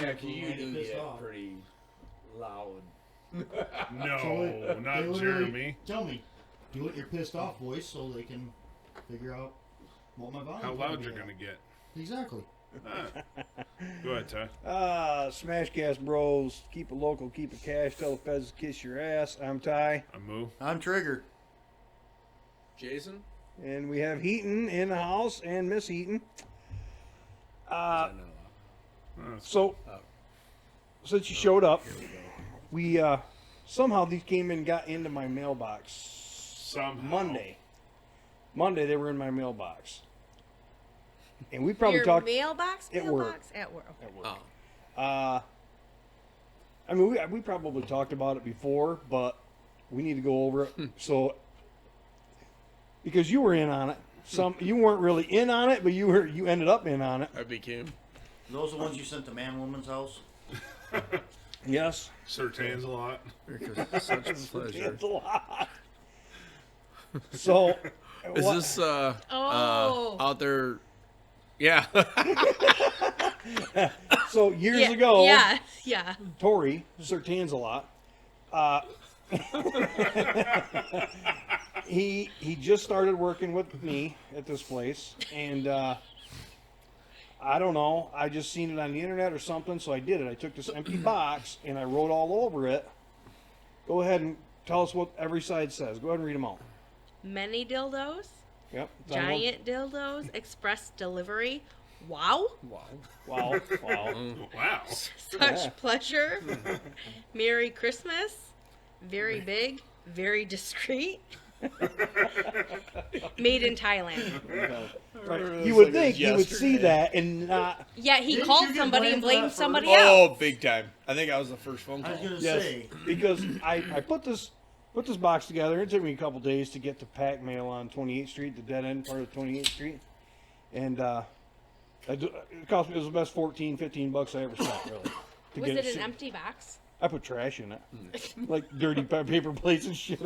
Yeah, you do get pretty loud. No, not Jeremy. Tell me, do it in your pissed off voice so they can figure out what my volume. How loud you're gonna get? Exactly. Go ahead, Ty. SmashCastBros. Keep it local, keep it cash. Tell the feds to kiss your ass. I'm Ty. I'm Moo. I'm Trigger. Jason? And we have Heaton in the house and Miss Heaton. So, since you showed up, we somehow these came and got into my mailbox. Somehow. Monday they were in my mailbox. And we probably Your talked mailbox? at Mailbox? At work. At work. Oh. I mean, we probably talked about it before, but we need to go over it. So, because you were in on it, you weren't really in on it, but you ended up in on it. I became. Those are the ones you sent to Man Woman's house? Yes. Sir Tan's a lot. Such a pleasure. It's a lot. So, Is this out there? Yeah. So years ago, Yeah. Tori, Sir Tan's a lot. He just started working with me at this place, and I don't know. I just seen it on the internet or something, so I did it. I took this empty box and I wrote all over it. Go ahead and tell us what every side says. Go ahead and read them all. Many dildos. Yep. Giant dildos. Express delivery. Wow. Wow. Wow. Such pleasure. Merry Christmas. Very big. Very discreet. Made in Thailand. Right. You would think you would see that and not. Yeah, he Didn't called you get somebody and blamed blamed for that somebody first? else. Oh, big time. I think I was the first phone I call. was going to Yes, say. because I put this box together. It took me a couple days to get the pack mail on 28th Street, the dead end part of 28th Street, and it cost me, it was the best $15 I ever spent, really. To Was get it an empty box? I put trash in it, like dirty paper plates and shit.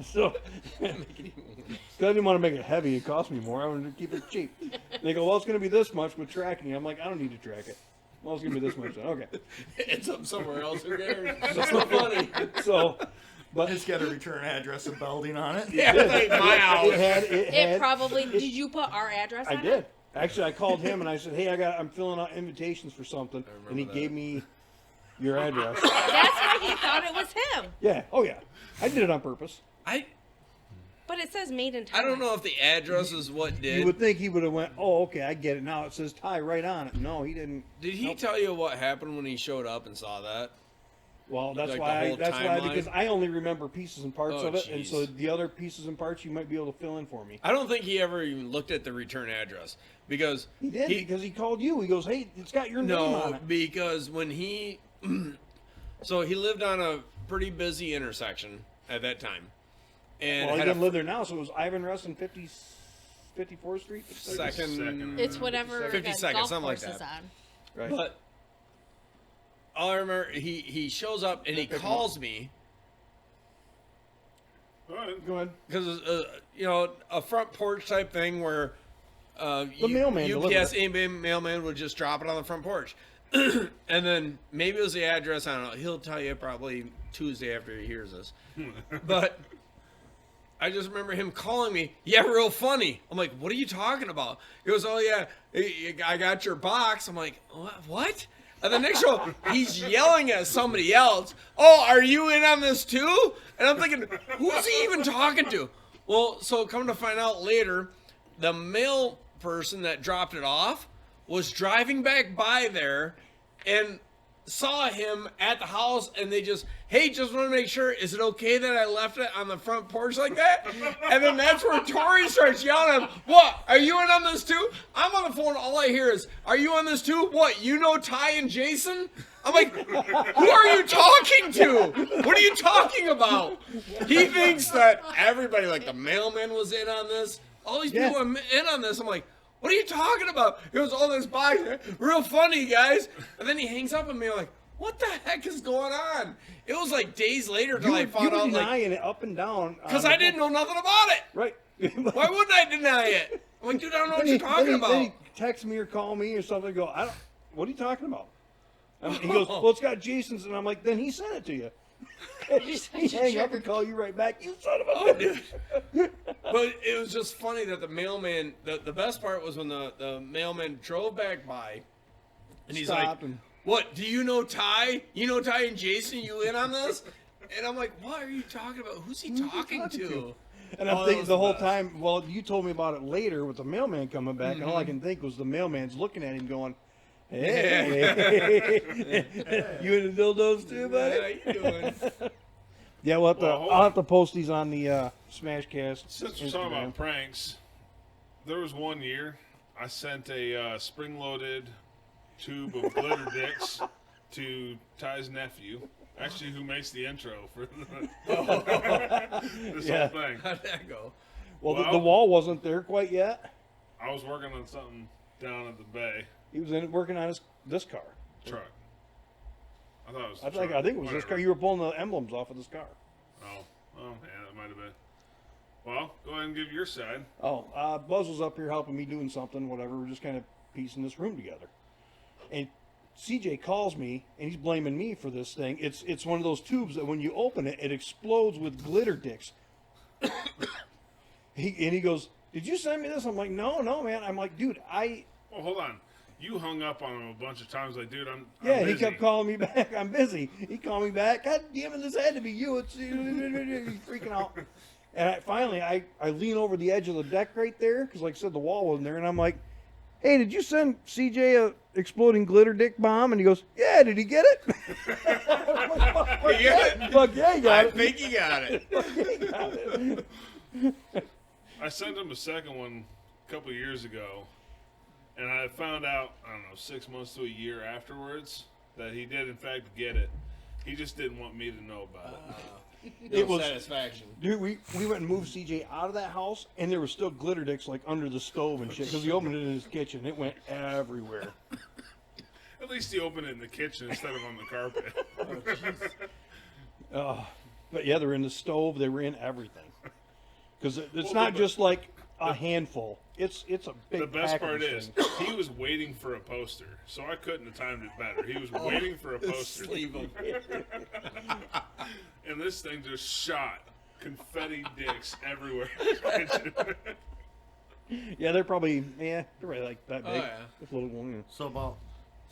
So, I didn't want to make it heavy. It cost me more. I wanted to keep it cheap. They go, well, it's going to be this much with tracking. I'm like, I don't need to track it. Well, it's going to be this much. Then. Okay. It's up somewhere else. Who cares? It's so funny. So, but It's got a return address of Belding on it. Yeah, like my house. it had It probably. Did you put our address I on did. it? Actually, I called him and I said, "Hey, I'm filling out invitations for something," and he gave me your address. That's why he thought it was him. Yeah. Oh yeah. I did it on purpose. But it says made in Thailand. I don't know if the address is what did. You would think he would have went, "Oh, okay, I get it now. It says Ty right on it." No, he didn't. Did he Nope. tell you what happened when he showed up and saw that? Well, that's Like the why. whole That's why timeline? because I only remember pieces and parts Oh, of it, and so jeez. the other pieces and parts you might be able to fill in for me. I don't think he ever even looked at the return address because He did because he called you. He goes, "Hey, it's got your name on no, it." because when he so he lived on a pretty busy intersection at that time, and Well, he had doesn't a live there now, so it was Ivan Russ and 54th Street. second. It's whatever 50 the seconds, golf something like course is that. on. Right. But all I remember, he shows up and he Pick him calls me Go ahead. Go ahead. because a front porch type thing where mailman delivered UPS it. mailman would just drop it on the front porch, and then maybe it was the address. I don't know. He'll tell you probably Tuesday after he hears this, but. I just remember him calling me, yeah, real funny. I'm like, what are you talking about? He goes, oh, yeah, I got your box. I'm like, what? And the next show, he's yelling at somebody else. Oh, are you in on this too? And I'm thinking, who's he even talking to? Well, so come to find out later, the mail person that dropped it off was driving back by there and saw him at the house, and they just want to make sure, is it okay that I left it on the front porch like that? And then that's where Tori starts yelling at him, what, are you in on this too? I'm on the phone, all I hear is, are you on this too? What, you know Ty and Jason? I'm like, who are you talking to? What are you talking about? He thinks that everybody, like the mailman was in on this, all these people are in on this. I'm like, what are you talking about? It was all this box. Real funny, guys. And then he hangs up on me like, what the heck is going on? It was like days later till I found out, like, denying it up and down. because I didn't know nothing about it. Right. Why wouldn't I deny it? I'm like, dude, I don't know what you're talking about. Then he texts me or call me or something. Go, what are you talking about? He goes, well, it's got Jason's, and I'm like, then he sent it to you. He hang up and call you right back. You son of a bitch. But it was just funny that the mailman. The best part was when the mailman drove back by, and he's Stopped like, and- "What? Do you know Ty? You know Ty and Jason? You in on this?" And I'm like, "What are you talking about? Who's he talking to?" And I'm Oh, that thinking was the the whole best. time, well, you told me about it later with the mailman coming back, and all I can think was the mailman's looking at him going, hey, you into dildos too, buddy? How you doing? Yeah, we'll have to, Well, I'll have to post these on the SmashCast Since we're talking Instagram. about pranks, there was one year I sent a spring-loaded tube of glitter dicks to Ty's nephew, actually who makes the intro for this Yeah. whole thing. How'd that go? Well, the Well- wall wasn't there quite yet. I was working on something down at the bay He was working on this car. truck. I thought it was. I the think truck. it was this Whatever. car. You were pulling the emblems off of this car. Oh, yeah, that might have been. Well, go ahead and give your side. Oh, Buzz was up here helping me doing something, whatever. We're just kind of piecing this room together. And CJ calls me, and he's blaming me for this thing. It's one of those tubes that when you open it, it explodes with glitter dicks. He goes, did you send me this? I'm like, no, man. I'm like, dude, Well, hold on. You hung up on him a bunch of times, like, dude, I'm yeah, he busy. kept calling me back. I'm busy. He called me back. God damn it, this had to be you. It's he's freaking out. And finally, I lean over the edge of the deck right there because, like I said, the wall wasn't there. And I'm like, hey, did you send CJ a exploding glitter dick bomb? And he goes, yeah, did he get it? Fuck He got it? Fuck yeah, he got I it. think he got it. Fuck yeah, he got it. I sent him a second one a couple of years ago, and I found out, I don't know, 6 months to a year afterwards that he did, in fact, get it. He just didn't want me to know about it. No It was- satisfaction. Dude, we went and moved CJ out of that house, and there was still glitter dicks like under the stove and shit because he opened it in his kitchen. It went everywhere. At least he opened it in the kitchen instead of on the carpet. But yeah, they're in the stove. They were in everything. Because it's Well, not the- just like a handful. It's a big. The best pack of part these is, things. he was waiting for a poster, so I couldn't have timed it better. He was waiting for a poster, Sleeve him. and this thing just shot confetti dicks everywhere in his kitchen. Yeah, they're probably like that big. Oh, yeah. This little one, So about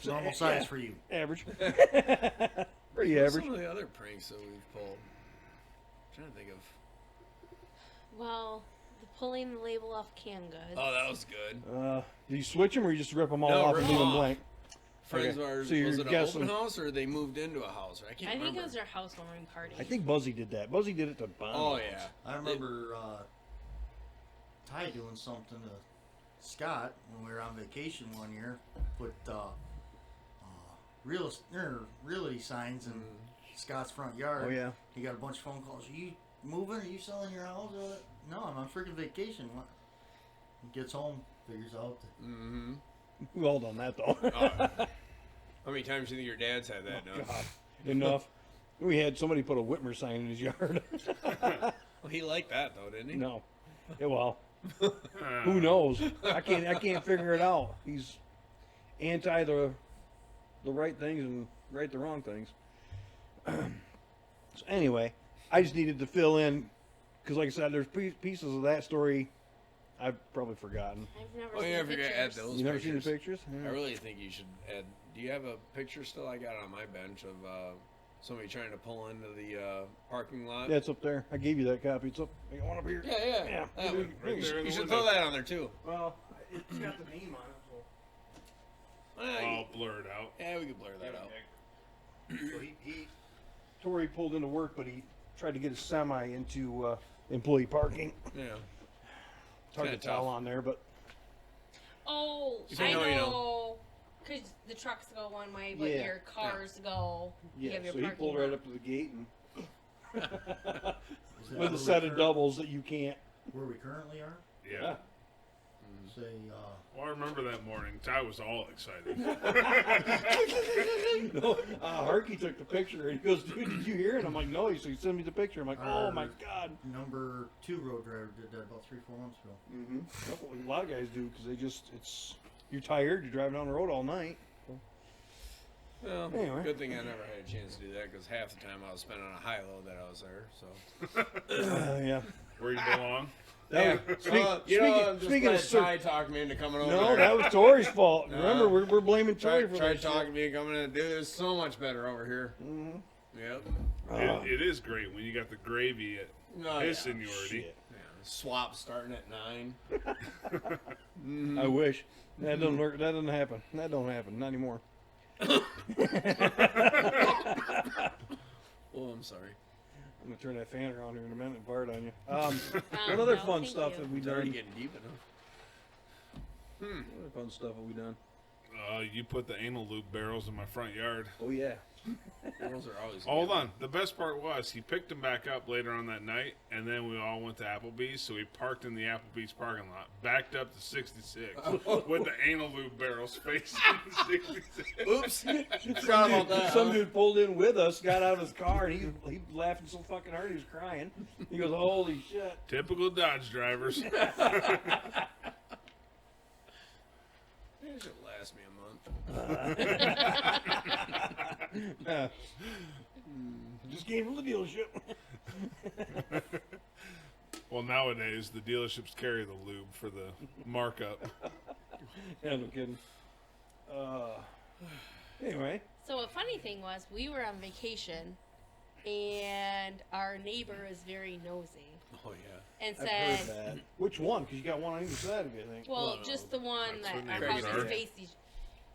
normal size for you. average. Pretty What's average. some of the other pranks that we've pulled? I'm trying to think of. Well, the pulling the label off canned goods. Oh, that was good. Do you switch them or you just rip them all No, off rip and leave them them off. blank? Friends Okay. of ours, So you're was it an guessing- open house or they moved into a house? I can't I think remember. it was their housewarming party. I think Buzzy did that. Buzzy did it to Bond. Oh yeah. I remember Ty doing something to Scott when we were on vacation one year. Put realty signs in Scott's front yard. Oh, yeah. He got a bunch of phone calls. Are you moving? Are you selling your house? No, I'm on freaking vacation. What? He gets home, figures out that Mm-hmm. We've all done that though. How many times do you think your dad's had that done? God, enough. We had somebody put a Whitmer sign in his yard. Well, he liked that though, didn't he? No. Yeah, well, who knows? I can't figure it out. He's anti the right things and right the wrong things. So anyway, I just needed to fill in because, like I said, there's pieces of that story I've probably forgotten. I've never Oh, seen yeah, I the forgot to add pictures. those. You never seen the pictures? pictures? I Yeah. really think you should add. Do you have a picture still? I got it on my bench of somebody trying to pull into the parking lot. Yeah, it's up there. I gave you that copy. It's up. You want up here? Yeah. Yeah. That one. Right You there should, in you the should window. throw that on there too. Well, it's got the name on it. So. All blurred out. Yeah, we could blur that out. So Tori pulled into work, but he tried to get his semi into employee parking. Yeah. It's hard to Kinda tell tough. on there, but Oh, If you I know, you know. Because the trucks go one way, but Yeah. your cars go. You yeah. have your So he parking pulled right lot. up to the gate and Is that with where a we set of curr- doubles that you can't. Where we currently are? Yeah. say, Well, I remember that morning. Ty was all excited. No, Harky took the picture and he goes, "Dude, did you hear it?" I'm like, "No." He said, "He sent me the picture." I'm like, "Oh my god." number 2 road driver did that about 3-4 months ago. Mm-hmm. A lot of guys do because they just you're tired. You're driving down the road all night. Well, Anyway. good thing I never had a chance to do that because half the time I was spending on a high low that I was there. So Yeah. Where you belong. yeah, Speaking speaking of of Ty talking me into coming over. no, there. that was Tori's fault. No. Remember, we're blaming Try Tori for that talking me into coming in. Dude, it's so much better over here. Mm-hmm. Yep. It is great when you got the gravy at Oh, his yeah. seniority. Shit. Yeah, swap starting at 9. I wish that doesn't work. That doesn't happen. That don't happen. Not anymore. Oh, I'm sorry. I'm gonna turn that fan around here in a minute and fart on you. What other No, fun thank stuff you. have we It's already done? getting deep enough. What other fun stuff have we done? You put the anal lube barrels in my front yard. Oh yeah. Girls are always. Hold on. The best part was he picked them back up later on that night, and then we all went to Applebee's. So we parked in the Applebee's parking lot, backed up to 66 with the anal lube barrels facing 66. Oops. Forgot about that. Some dude pulled in with us, got out of his car, and he was laughing so fucking hard he was crying. He goes, "Holy shit!" Typical Dodge drivers. It should last me a month. Just came from the dealership. Well, nowadays the dealerships carry the lube for the markup. Yeah, no kidding. Anyway, So a funny thing was, we were on vacation, and our neighbor is very nosy, Oh yeah. and I've said, heard that. Which one? Because you got one on either side of you, I think. "Well, Well, just the one that's that what our neighbors houses are. face each."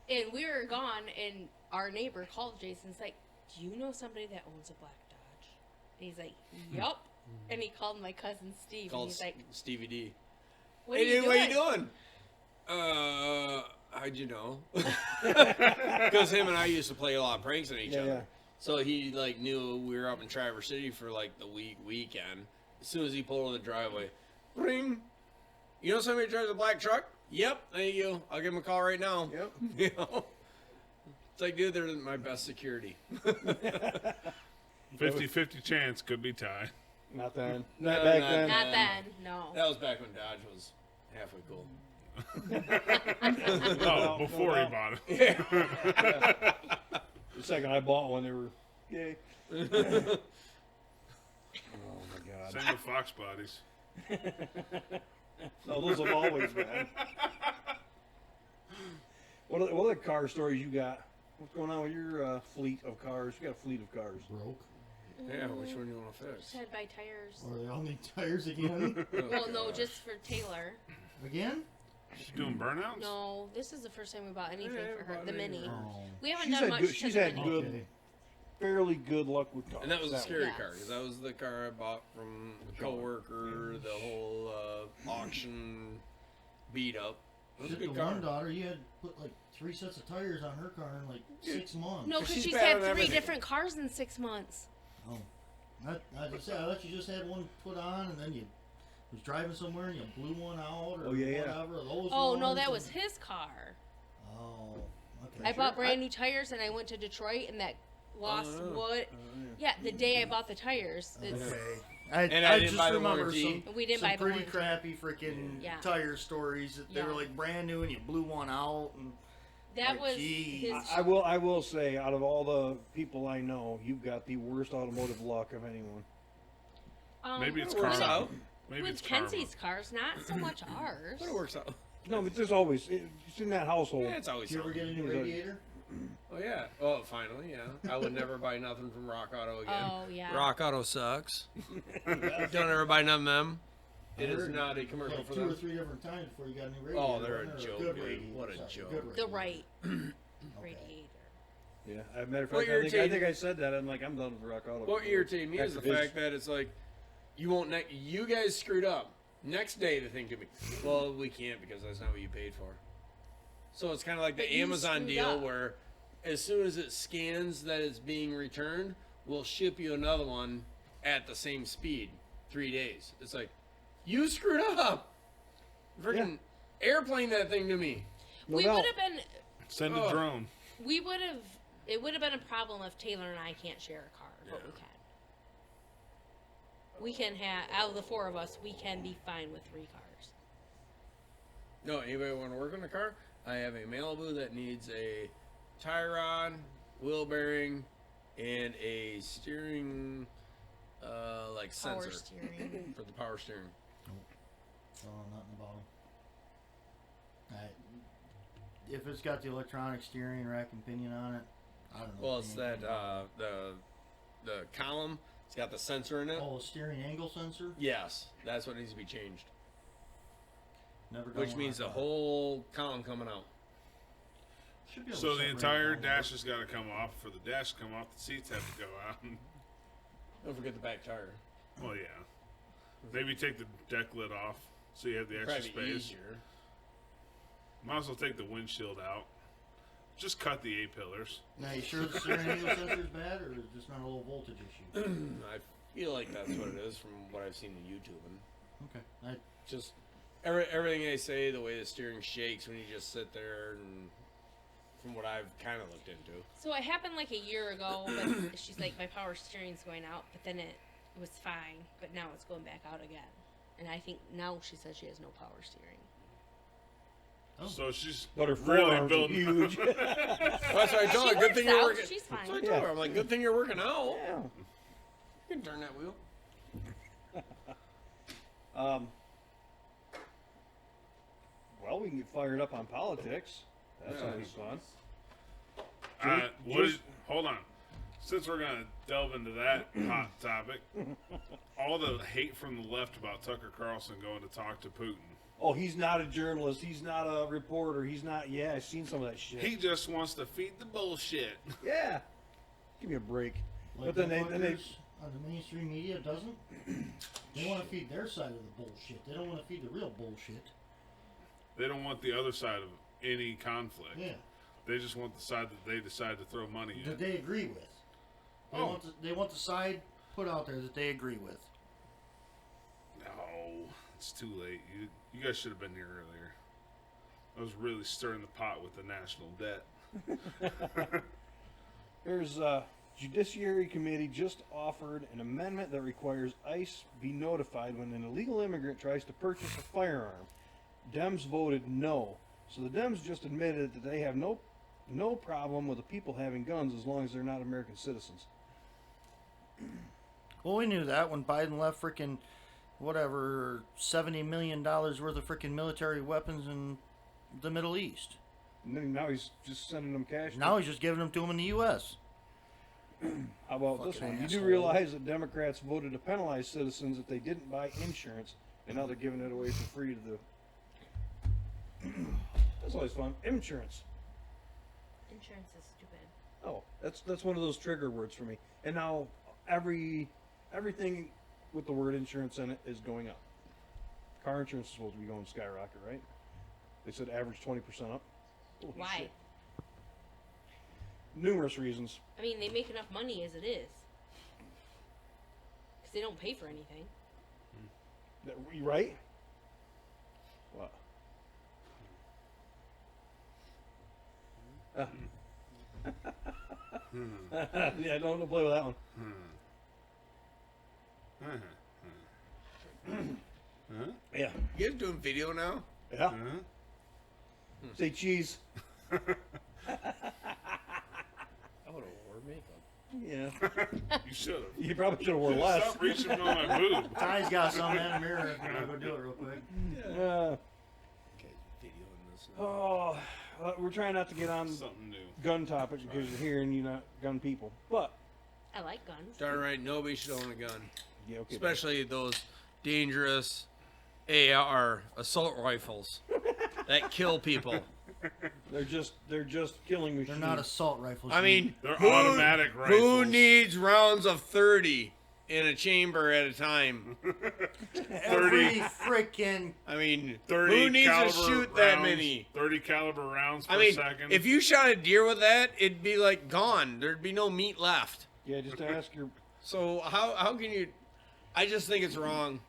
And we were gone, and our neighbor called Jason. He's like, "Do you know somebody that owns a black Dodge?" And he's like, "Yup." And he called my cousin Steve, and Called he's like, Stevie D. "What Hey, are you dude, doing?" what you doing? How'd you know? Because him and I used to play a lot of pranks on each Yeah, other. yeah. So he like knew we were up in Traverse City for like the weekend. As soon as he pulled in the driveway, ring. You know somebody who drives a black truck? Yep, thank you. I'll give him a call right now. Yep. You know? It's like, dude, they're my best security. 50-50 chance could be Ty. Not then. No, Not back not then. Not then, no. That was back when Dodge was halfway cool. Oh, before he no. bought it. The second I bought one, they were yay. Oh my god. Same with Fox bodies. No, those have always been. What other car stories you got? What's going on with your fleet of cars? You got a fleet of cars. Broke. Yeah, which one do you want to Just fix? had to buy tires. Or they all need tires again? Well, no, just for Taylor. Again? She's doing burnouts? No, this is the first time we bought anything Yeah, for her. bought The anything Mini. for her. Oh. We haven't She's done had much good- to she's the had Mini. good- Okay. Fairly good luck with cars. And that was the one. scary Yes. car, because that was the car I bought from a coworker, the whole auction beat up. It was a Shit, the good car. one daughter, you had to put like 3 sets of tires on her car in like 6 months. No, because She's she's bad had at 3 everything. different cars in 6 months. Oh. I just said, I thought you just had one put on and then you was driving somewhere and you blew one out or Oh, yeah, yeah. whatever. Those Oh, no, ones that and- was his car. Oh, okay. I bought brand new tires, and I went to Detroit, and that lost yeah. wood. Yeah, the day I bought the tires. It's, Okay. And I I didn't just buy the remember warranty. some, We didn't some buy the pretty warranty. crappy freaking Yeah. tire stories that they were Yeah. like brand new and you blew one out and that Like, was geez. his. I will say, out of all the people I know, you've got the worst automotive luck of anyone. Maybe it's It works karma. out. Maybe with it's karma. Kenzie's cars, not so much ours. But it works out. No, but there's always it's in that household. Yeah, it's always did you ever something. get a new radiator? Oh, yeah. Oh, finally, yeah. I would never buy nothing from Rock Auto again. Oh, yeah. Rock Auto sucks. Don't ever buy none of them. It is heard not a Like commercial for 2 or them. 3 different times before you got a new radiator. Oh, they're a wasn't there? joke, Good dude. radiator, What a sorry, joke. good The radiator. right Okay. radiator. Yeah, as a matter of What fact, I think irritated- I said that. I'm like, I'm done with Rock Auto. What irritated me is the After his- fact that it's like, you won't. You guys screwed up. Next day, the thing could be, well, we can't because that's not what you paid for. So it's kind of like But the you Amazon screwed deal up. where, as soon as it scans that it's being returned, we'll ship you another one at the same speed, 3 days. It's like, you screwed up. Freaking Airplane that thing to me. No we doubt. would have been. Send a Oh. drone. We would have. It would have been a problem if Taylor and I can't share a car, but we can. We can have out of the 4 of us, we can be fine with 3 cars. No, anybody want to work on the car? I have a Malibu that needs a tie rod, wheel bearing, and a steering, like Power sensor steering. for the power steering. Oh, nothing about them. If it's got the electronic steering rack and pinion on it, I don't know. Well, it's that the column. It's got the sensor in it. Oh, a steering angle sensor? Yes, that's what needs to be changed. Never done Which one means like the that. whole column coming out. Should be able So to the separate entire it all dash has got to come off. For the dash to come off, the seats have to go out. Don't forget the back tire. Well, yeah. Maybe take the deck lid off so you have the extra Probably space. easier. Might as well take the windshield out. Just cut the A-pillars. Now, you sure the steering angle sensor is bad, or is it just not a low voltage issue? I feel like that's what it is from what I've seen in YouTube. And Okay. just everything they say, the way the steering shakes when you just sit there, and from what I've kind of looked into. So it happened like a year ago, but she's like, my power steering's going out, but then it was fine, but now it's going back out again. And I think now she says she has no power steering. Oh. So she's But her really forearms are building. huge. Well, that's what I told She her. Good thing you're works out, working. she's That's fine. what I told her. I'm like, good thing you're working out. Yeah. You can turn that wheel. Well, we can get fired up on politics. That's Yeah. always fun. Hold on. Since we're gonna delve into that hot topic, all the hate from the left about Tucker Carlson going to talk to Putin. Oh, he's not a journalist. He's not a reporter. He's not. Yeah, I've seen some of that shit. He just wants to feed the bullshit. Yeah. Give me a break. Like But then they the mainstream media doesn't. They want to feed their side of the bullshit. They don't want to feed the real bullshit. They don't want the other side of any conflict. Yeah. They just want the side that they decide to throw money That at. they agree with. They want the side put out there that they agree with. No, it's too late. You guys should have been here earlier. I was really stirring the pot with the national debt. There's Judiciary Committee just offered an amendment that requires ICE be notified when an illegal immigrant tries to purchase a firearm. Dems voted no. So the Dems just admitted that they have no problem with the people having guns as long as they're not American citizens. Well, we knew that when Biden left freaking, whatever, $70 million worth of freaking military weapons in the Middle East. And then now he's just sending them cash. Now he's just giving them to them in the U.S. How about this Fucking one? You do asshole. realize that Democrats voted to penalize citizens if they didn't buy insurance, and now they're giving it away for free to the. That's always fun. Insurance. Insurance is stupid. Oh, that's one of those trigger words for me. And now everything with the word insurance in it is going up. Car insurance is supposed to be going skyrocket, right? They said average 20% up. Holy Why? shit. Numerous reasons. I mean, they make enough money as it is. Because they don't pay for anything. You right? What? Yeah, don't play with that one. Yeah. You guys doing video now? Yeah. Say cheese. I would have wore makeup. Yeah. You should have. You probably should have worn less. Stop reaching on my boob. Ty's got some in the mirror. I'm going to go do it real quick. Okay, videoing this now. Oh, we're trying not to get on Something new. gun topics because you're here and you're not gun people. But I like guns. Darn right, nobody should own a gun. yeah, okay. Especially those dangerous AR assault rifles that kill people. They're just killing They're machines. not assault rifles. I mean, They're who- automatic Who rifles. needs rounds of 30 in a chamber at a time? every freaking. I mean, 30 who needs to caliber shoot that rounds, many? 30 caliber rounds per I mean, second. if you shot a deer with that, it'd be like gone. There'd be no meat left. Yeah, just ask your. So how can you? I just think it's wrong.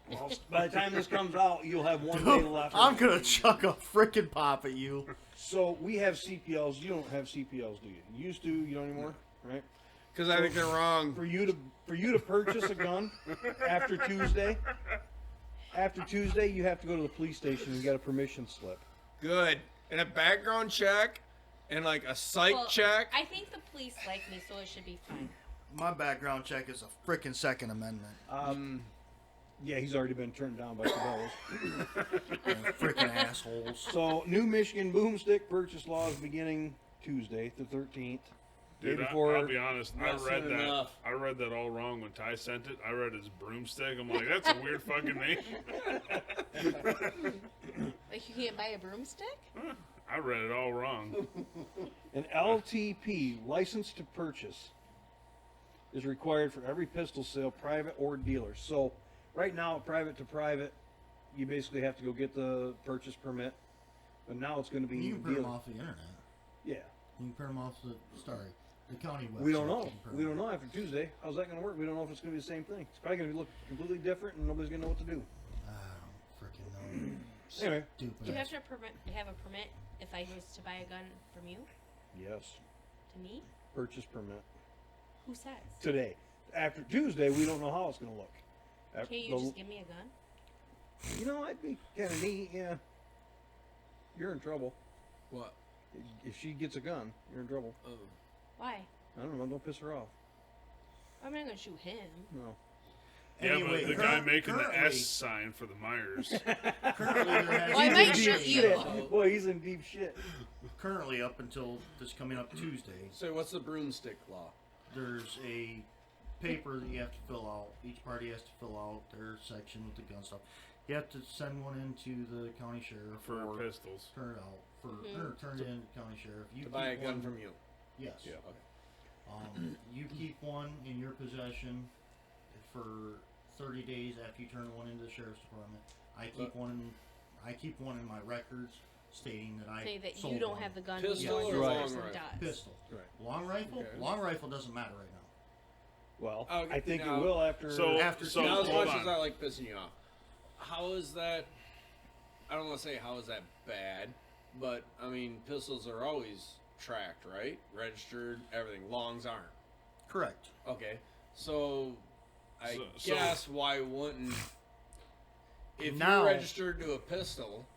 Well, by the time this comes out, you'll have 1 day left. I'm gonna chuck a frickin' pop at you. So we have CPLs. You don't have CPLs, do you? You used to. You don't anymore, right? Because I think they're wrong. For you to purchase a gun after Tuesday, you have to go to the police station and get a permission slip. Good. And a background check and like a psych check. I think the police like me, so it should be fine. My background check is a frickin' Second Amendment. Yeah, he's already been turned down by Cabela's. Frickin' assholes. So, new Michigan BroomStick purchase law is beginning Tuesday, the 13th. Dude, Day before. I'll be honest. Not I read soon that. enough. I read that all wrong when Ty sent it. I read it as broomstick. I'm like, that's a weird fucking name. Like you can't buy a broomstick? I read it all wrong. An LTP, license to purchase, is required for every pistol sale, private or dealer. So, right now, private to private, you basically have to go get the purchase permit. But now it's going to be You can print them dealer. off the internet. Yeah. You can print them off the county website. We don't know. You can print We them don't off. know after Tuesday. How's that going to work? We don't know if it's going to be the same thing. It's probably going to look completely different, and nobody's going to know what to do. I don't frickin' know. Anyway, Stupid. Do you have to have a permit if I was to buy a gun from you? yes, To me? purchase permit Who says? today. After Tuesday, we don't know how it's going to look. After Can't you just give me a gun? You know, I'd be kind of neat. Yeah, you're in trouble. What? If she gets a gun, you're in trouble. Oh. Why? I don't know. Don't piss her off. I'm not gonna shoot him. No. Anyway, yeah, but the guy making the currently- S sign for the Myers. Currently, there has Well, I been might a shoot deep you. shit. Boy, he's in deep shit. Currently, up until this coming up Tuesday, So what's the broomstick law? there's a paper that you have to fill out. Each party has to fill out their section with the gun stuff. You have to send one into the county sheriff For or pistols. turn it out for or turn it in to the county sheriff. You To buy a keep gun one- from you. Yes. Okay. You keep one in your possession for 30 days after you turn one into the sheriff's department. I keep one in my records stating that I Say that sold you don't one. have the gun. Pistol yours or the long person rifle? does. Pistol. Right. Long rifle? Okay. Long rifle doesn't matter right now. Well, Okay, I think now- it will after. So, After so Now, as hold much on. as I like pissing you off, how is that? I don't want to say how is that bad, but I mean pistols are always tracked, right? Registered, everything. Longs aren't. Correct. Okay, so I So- guess why wouldn't if Now- you're registered to a pistol,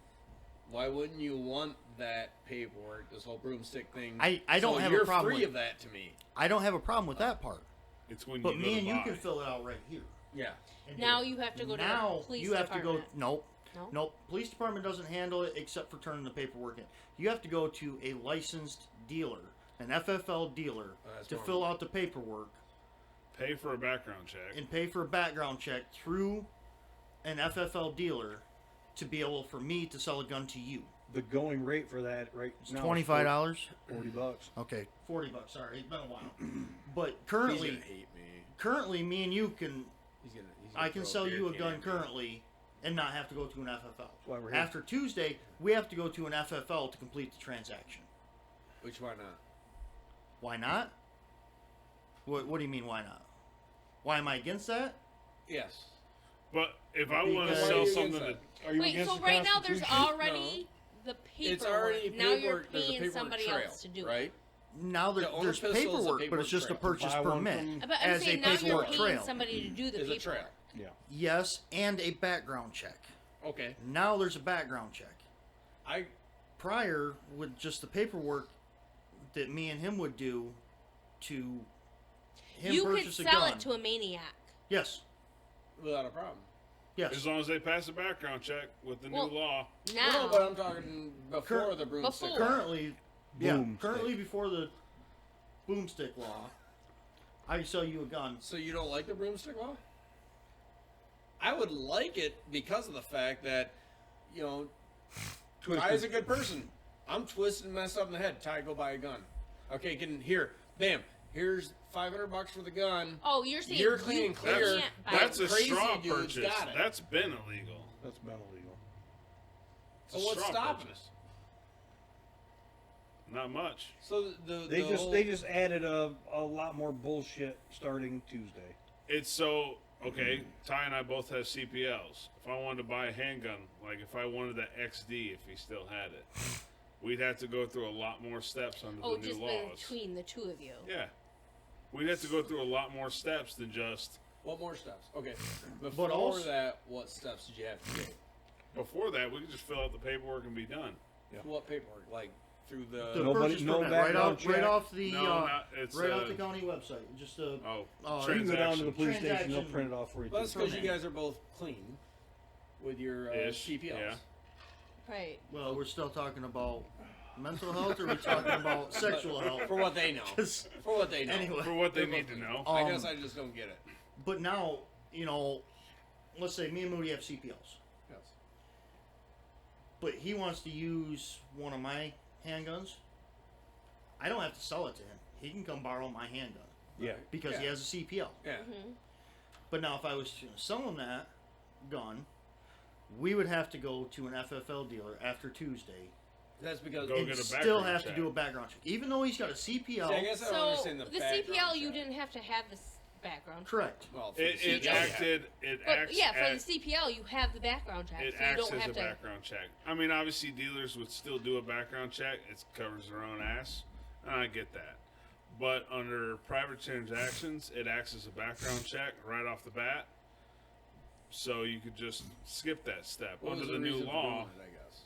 why wouldn't you want that paperwork, this whole broomstick thing? I don't so have a you're problem free with- of that to me. I don't have a problem with that part. It's when But you me go and to you buy. can fill it out right here. Yeah. and do Now it. you have to go to now the police you have department. to go. Nope. No? Nope. Police department doesn't handle it except for turning the paperwork in. You have to go to a licensed dealer, an FFL dealer, that's to normal. fill out the paperwork Pay for a background check. and pay for a background check through an FFL dealer to be able for me to sell a gun to you. the going rate for that right It's now. $25. $40. Okay, $40. Sorry, it's been a while. But He's currently, gonna hate me. me and you can. He's gonna I can throw sell beer you a can gun at me. currently and not have to go to an FFL. why we're here. After Tuesday, we have to go to an FFL to complete the transaction. Which why not? Why not? What do you mean, why not? Why am I against that? Yes. But if I want to Because- sell Why are you something against that Are you Wait, against so the right now there's Constitution? already the paperwork. It's already now you're paperwork. There's a paying paperwork somebody trail, else to do right? it. Now To own a there's pistol is a paperwork, but paperwork it's just a trail. purchase Buy one permit from- But I'm as a saying now you're paperwork paying trail. somebody to do the Is a paperwork. trail. Yeah. Yes, and a background check. Okay. Now there's a background check. I Prior, with just the paperwork that me and him would do to him You could purchase a sell gun. it to a maniac. Yes, without a problem. yes. as long as they pass a background check with the Well, new law. Now, No, but I'm talking before the broomstick. Before. Currently, Boomstick. currently before the boomstick law, I sell you a gun. So you don't like the broomstick law? I would like it because of the fact that, you know, Ty is a good person. I'm twisted and messed up in the head. Ty, go buy a gun. Okay, bam. Here's $500 for the gun. oh, you're saying You're clean you and clear. can't buy That's a Crazy straw dude's purchase. got it. That's been illegal. That's been illegal. It's a So what's straw stopping purchase. us? Not much. So They just added a lot more bullshit starting Tuesday. It's so okay, Ty and I both have CPLs. If I wanted to buy a handgun, like if I wanted the XD, if he still had it, we'd have to go through a lot more steps under Oh, the new just laws. between the two of you. Yeah. We'd have to go through a lot more steps than just. What more steps? Okay. Before also- that, what steps did you have to take? Before that, we could just fill out the paperwork and be done. What paperwork? Like through The the. Nobody- purchase no permit, right background off, right check? off the No, not, it's right off the county website. Just a Oh, So you can go down to the transaction. police station, they'll Transaction. print it off for you. Well, that's too. because you guys are both clean with your Ish, CPLs. yeah. Right. well, we're still talking about mental health, or we're talking about sexual health. For what they know. 'Cause For what they know. anyway, For what they need to know. I Um, guess I just don't get it. but now let's say me and Moody have CPLs, Yes. but he wants to use one of my handguns. I don't have to sell it to him. He can come borrow my handgun Yeah. because he Yeah. has a CPL. Yeah. But now, if I was to sell him that gun, we would have to go to an FFL dealer after Tuesday That's because. Go and get a still background have check. to do a background check, even though he's got a CPL. See, I guess I don't So understand the the background CPL, you check. didn't have to have this background. Correct. Well, for It the CPL, acted. It But acts. yeah, for as, the CPL, you have the background check, It so you acts don't as have a to. background check. I mean, obviously, dealers would still do a background check. It covers their own ass, and I get that. But under private transactions, it acts as a background check right off the bat. So you could just skip that step. What Under was the new reason for law, doing it, I guess.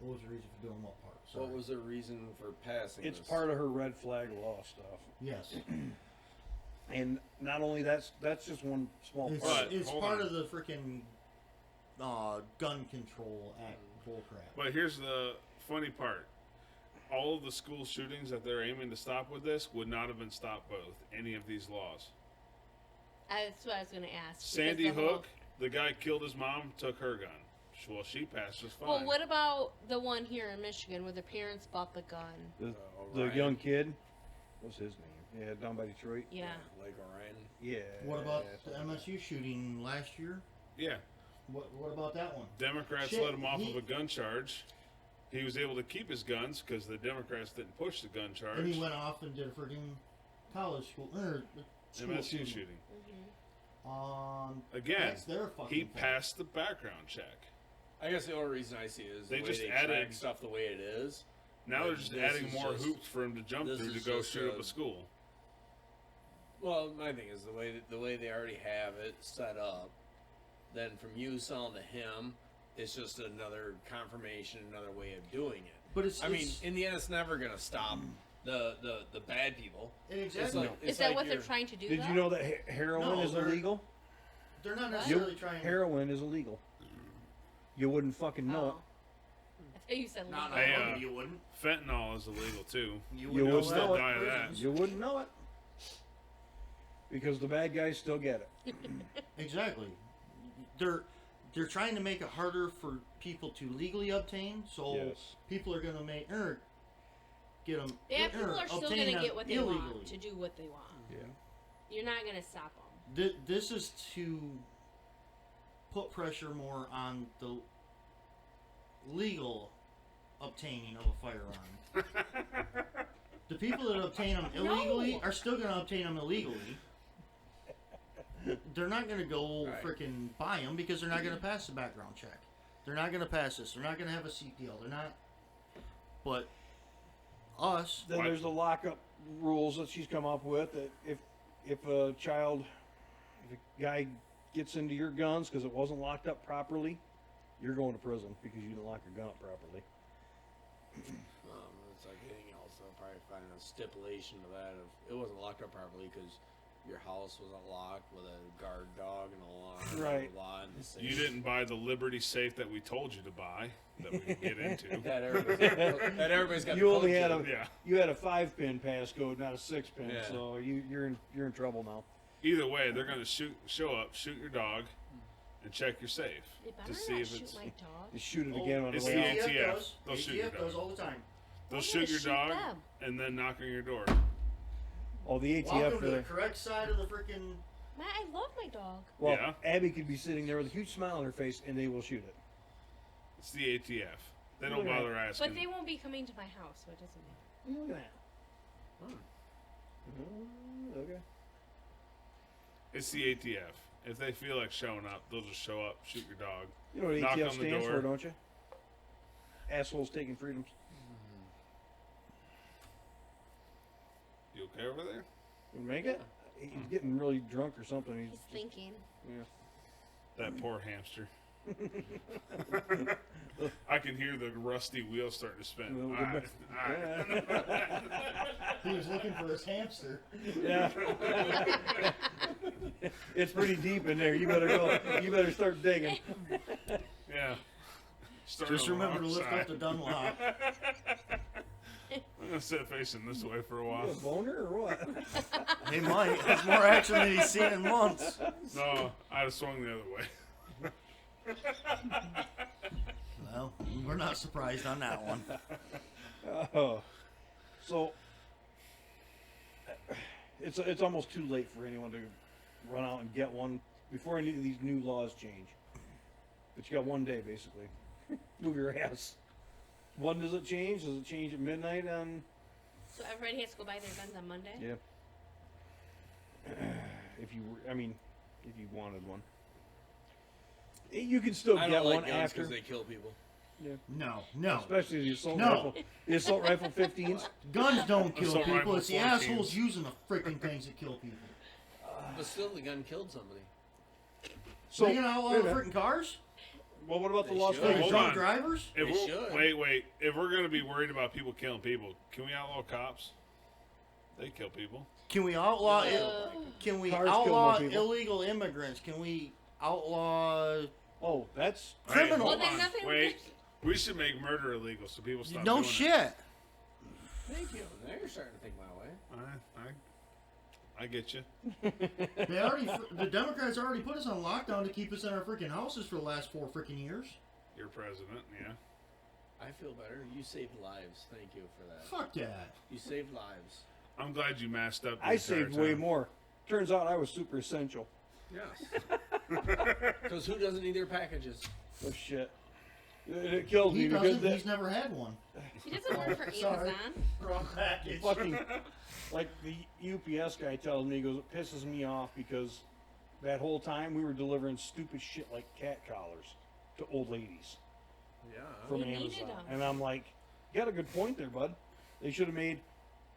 What was the reason for doing what part? What was the reason for passing It's this? part of her red flag law stuff. Yes, And not only that's just one small it's, part. But, it's hold part on. of the freaking Gun Control Act bullcrap. but here's the funny part. All of the school shootings that they're aiming to stop with this would not have been stopped by any of these laws. That's what I was going to ask. because Sandy the whole- Hook, the guy killed his mom, took her gun. Well, she passed just fine. Well, what about the one here in Michigan where the parents bought the gun? The Orion. young kid, what's his name? Yeah, down by Detroit. Yeah. Lake Orion. Yeah. What about yeah, the something like MSU shooting last year? Yeah. What about that one? Democrats Shit, let him off he- of a gun charge. He was able to keep his guns because the Democrats didn't push the gun charge. And he went off and did a freaking college school school MSU shooting. Again, that's their fucking he fault. passed the background check. I guess the only reason I see it is They the way just they added- track stuff the way it is. Now they're Like, just this adding is more just- hoops for him to jump this through to is go just shoot up a- a school. Well, my thing is the way they already have it set up. Then from you selling to him, it's just another confirmation, another way of doing it. But it's I mean, it's- in the end, it's never gonna stop the bad people. exactly. It's like, Is it's that like what they're you're- trying to do? Did though? you know that heroin No, is they're- illegal? they're not What? necessarily trying. Heroin is illegal. You wouldn't fucking know Oh. I thought you said Not legal. Hey, you wouldn't. Fentanyl is illegal too. You You wouldn't would know still that. die of that. Prisons. it. You wouldn't know it. Because the bad guys still get it. Exactly. They're trying to make it harder for people to legally obtain, so Yes. people are going to make get them. Yeah, people are still going to get what they want to do what they want. Yeah. You're not going to stop them. This is to put pressure more on the legal obtaining of a firearm. The people that obtain them illegally No. are still going to obtain them illegally. They're not going to go Right. freaking buy them because they're not going to pass the background check. They're not going to pass this. They're not going to have a CPL. They're not. But us, Then there's the lockup rules that she's come up with. That if a guy gets into your guns because it wasn't locked up properly, you're going to prison because you didn't lock your gun up properly. It's like anything else. They'll probably find a stipulation to that if it wasn't locked up properly because your house wasn't locked with a guard dog and a alarm. Right. Blah, blah, blah, and the safe. You didn't buy the Liberty safe that we told you to buy that we could get into. That everybody's got. You the only code had to it. Yeah. you had a 5-pin passcode, not a 6-pin. Yeah. So you're in trouble now. Either way, they're going to show up, shoot your dog, and check your safe They better to see not if shoot it's. my dog. Just shoot it again on It's the the way out. ATF. does. They'll shoot your ATF does dog. all the time. They'll I'm shoot gonna your shoot dog them. and then knock on your door. Oh, the ATF. Welcome to the correct side of the freaking. Man, I love my dog. Well, Yeah. Abby could be sitting there with a huge smile on her face, and they will shoot it. It's the ATF. They don't Look at bother asking. But they won't be coming to my house, so it doesn't matter. Look at that. Okay. It's the ATF. If they feel like showing up, they'll just show up, shoot your dog. You know what Knock ATF on the stands door. for, don't you? Assholes taking freedoms. You okay over there? You make it? He's getting really drunk or something. He's thinking. Yeah. That poor hamster. I can hear the rusty wheels starting to spin. Well, He was looking for his hamster. Yeah. It's pretty deep in there. You better go. You better start digging. Yeah. Start Just on the remember to wrong lift side. up the Dunlop. I'm gonna sit facing this way for a You while. a boner or what? He might. That's more action than he's seen in months. No, I'd have swung the other way. Well, we're not surprised on that one. So it's almost too late for anyone to run out and get one before any of these new laws change. But you got one day basically. Move your ass. When does it change? Does it change at midnight on? So everybody has to go buy their guns on Monday? Yeah. If you wanted one, you can still I get don't like one guns after. because they kill people. No. Especially the assault No. rifle. The assault rifle 15s. Guns don't kill Assault people. rifle It's the 14s. assholes using the freaking things that kill people. But still, the gun killed somebody. So They gonna outlaw the freaking cars? well, what about the They Las should. Like Vegas? Hold drunk on. drivers? If They we're, should. wait. If we're gonna be worried about people killing people, can we outlaw cops? They kill people. Can we outlaw? Can we Cars kill outlaw more people. illegal immigrants? Can we outlaw? Oh, that's Criminal. Hey, hold Well, then on. nothing- Wait. We should make murder illegal so people stop No doing shit. Thank you. Now you're starting to think my way. It. I get you. The Democrats already put us on lockdown to keep us in our freaking houses for the last 4 freaking years. You're president, yeah. I feel better. You saved lives. Thank you for that. Fuck that. You saved lives. I'm glad you masked up. the I entire saved way time. more. Turns out I was super essential. Yes. Because who doesn't need their packages? Oh shit! It killed He me because doesn't. He's never had one. He doesn't work for Sorry. Amazon. Wrong package. fucking like the UPS guy tells me, he goes, it pisses me off because that whole time we were delivering stupid shit like cat collars to old ladies Yeah. from We needed Amazon, them. and I'm like, you got a good point there, bud. They should have made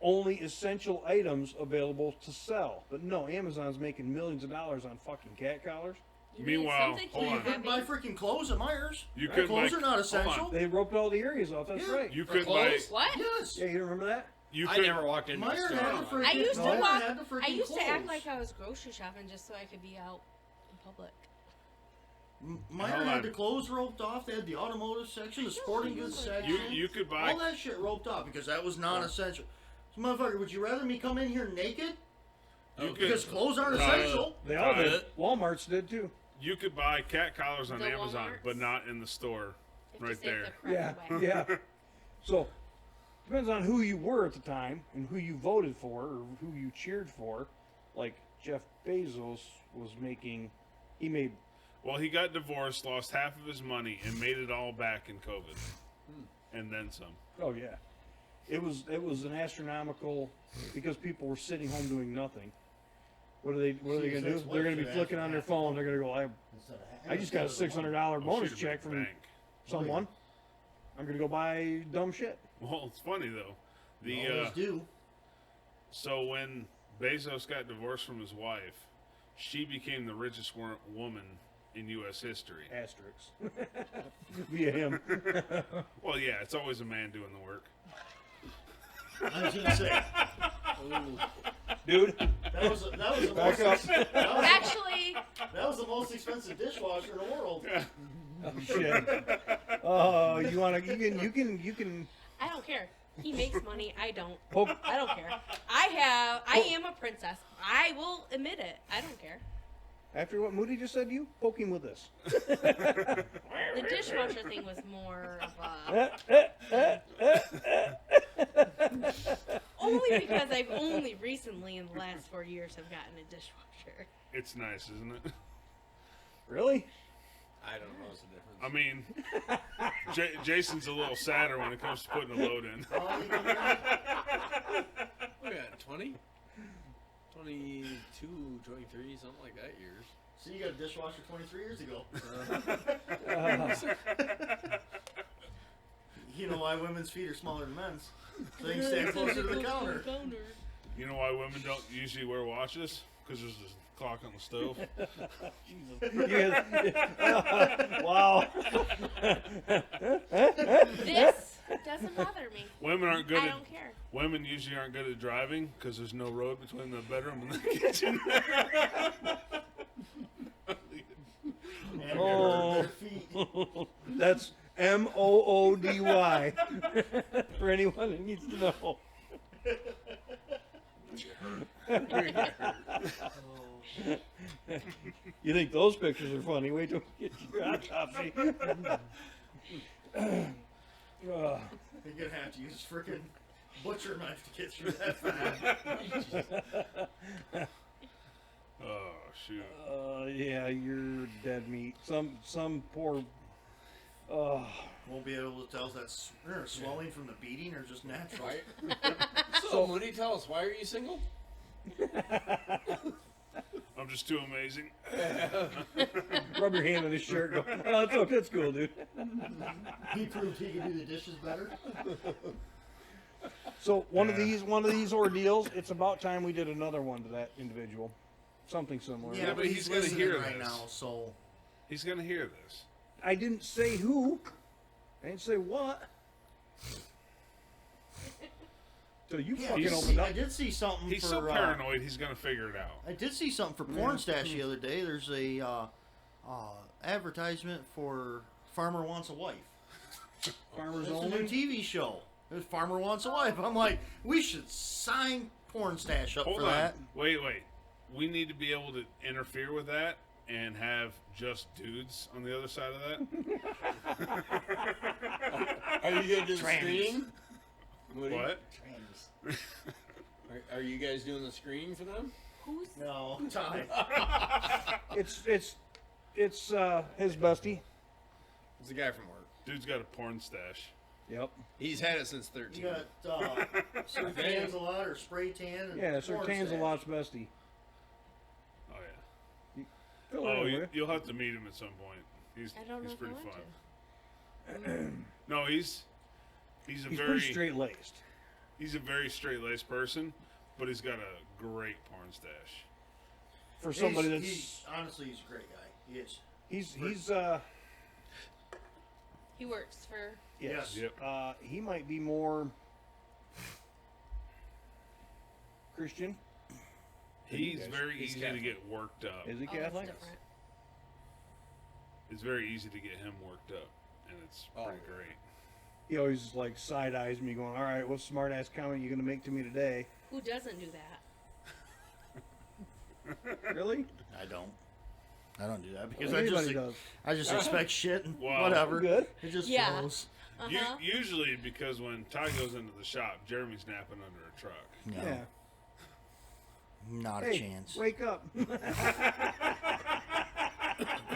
only essential items available to sell, but no, Amazon's making millions of dollars on fucking cat collars. You need Meanwhile, something hold to on. You couldn't buy happy. freaking clothes at Myers. You Right? could Clothes buy- are not hold essential. on. They roped all the areas off. That's Yeah. right. You For could buy. clothes? What? Yes. Yeah, you remember that? You I could. never walked into a Myers store. had the freaking. I used to Myers walk. had the freaking I used to act clothes. like I was grocery shopping just so I could be out in public. Meyer Hold had on. the clothes roped off. They had the automotive section, the sporting goods section. You could buy. All that shit roped off because that was non-essential. So, motherfucker, would you rather me come in here naked? You could. Because clothes aren't Got it. essential. They all did. It. Walmart's did too. You could buy cat collars on The Amazon, Walmarts? but not in the store. You have to Right save there. the crap Yeah, away. yeah. So depends on who you were at the time and who you voted for or who you cheered for. Like Jeff Bezos was making, he made. Well, he got divorced, lost half of his money, and made it all back in COVID, and then some. Oh yeah, it was an astronomical because people were sitting home doing nothing. What are they going to do? They're going to be flicking on their phone. They're going to go, I just got a $600 bonus shoot, check a from bank. someone. I'm going to go buy dumb shit. Well, it's funny though. The Always do. so when Bezos got divorced from his wife, she became the richest woman in U.S. history. Asterisks. Via him. Well, yeah, it's always a man doing the work. I was gonna say Dude, that was the back up. Actually, that was the most expensive dishwasher in the world. Oh, shit. Oh, you can I don't care. He makes money. I don't. poke. I don't care. I am a princess. I will admit it. I don't care. After what Moody just said to you, poke him with this. The dishwasher thing was more of only because I've only recently in the last 4 years have gotten a dishwasher. It's nice, isn't it? Really? I don't know what's the difference. I mean, Jason's a little sadder when it comes to putting a load in. We got 20? 22 22, 23, something like that years. So you got a dishwasher 23 years ago. You know why women's feet are smaller than men's? So they can stand closer to the counter. You know why women don't usually wear watches? Because there's this clock on the stove. Wow. This doesn't bother me. Women aren't good I at don't care. women usually aren't good at driving because there's no road between the bedroom and the kitchen. And Oh. their feet. That's MOODY. For anyone that needs to know. You think those pictures are funny? Wait till we get your autopsy. You're gonna have to use frickin' butcher knife to get through that fat. Oh shoot! Yeah, you're dead meat. Some poor. Won't be able to tell if that's swelling from the beating or just natural. So, Moody, tell us, why are you single? I'm just too amazing. Rub your hand on his shirt. Go. Oh, that's cool, dude. He proved he could do the dishes better. So one of these ordeals. It's about time we did another one to that individual. Something similar. Yeah, but he's he's gonna listening hear right this. now, so He's gonna hear this. I didn't say who. I didn't say what. So you yeah, fucking I opened up. did see something He's for. so paranoid. He's gonna figure it out. I did see something for Porn Stash the other day. There's a advertisement for Farmer Wants a Wife. Farmers It's a new only. TV show. There's Farmer Wants a Wife. I'm like, we should sign Porn Stash up Hold for on. that. Wait. We need to be able to interfere with that and have just dudes on the other side of that. Are you going to do the Trannies. screening? Moody? What? Are you guys doing the screening for them? Who's No, time. It's his bestie. It's a guy from work. Dude's got a porn stash. Yep. He's had it since 13. You got Sir Tan's a lot or Spray Tan. And Yeah, Sir Porn Tan's a Stash. lot's bestie. Oh yeah. Fill Oh, it in, will ya? you'll have to meet him at some point. He's I don't know if I pretty want fun. No, he's a He's very pretty straight laced. he's a very straight laced person, but he's got a great porn stash. For somebody Honestly, he's a great guy. He is. he's He works for. yes. Yep. He might be more Christian. He's guys- very he's easy Catholic. to get worked up. Is he Oh, that's Catholic? different. It's very easy to get him worked up, and it's pretty great. He always like side eyes me, going, "All right, what smart ass comment you gonna make to me today?" Who doesn't do that? Really? I don't do that because Anybody does. I just expect shit and Wow. whatever. Good. It just Yeah. flows. Usually because when Ty goes into the shop, Jeremy's napping under a truck. No, Yeah. not a Hey, chance. wake up.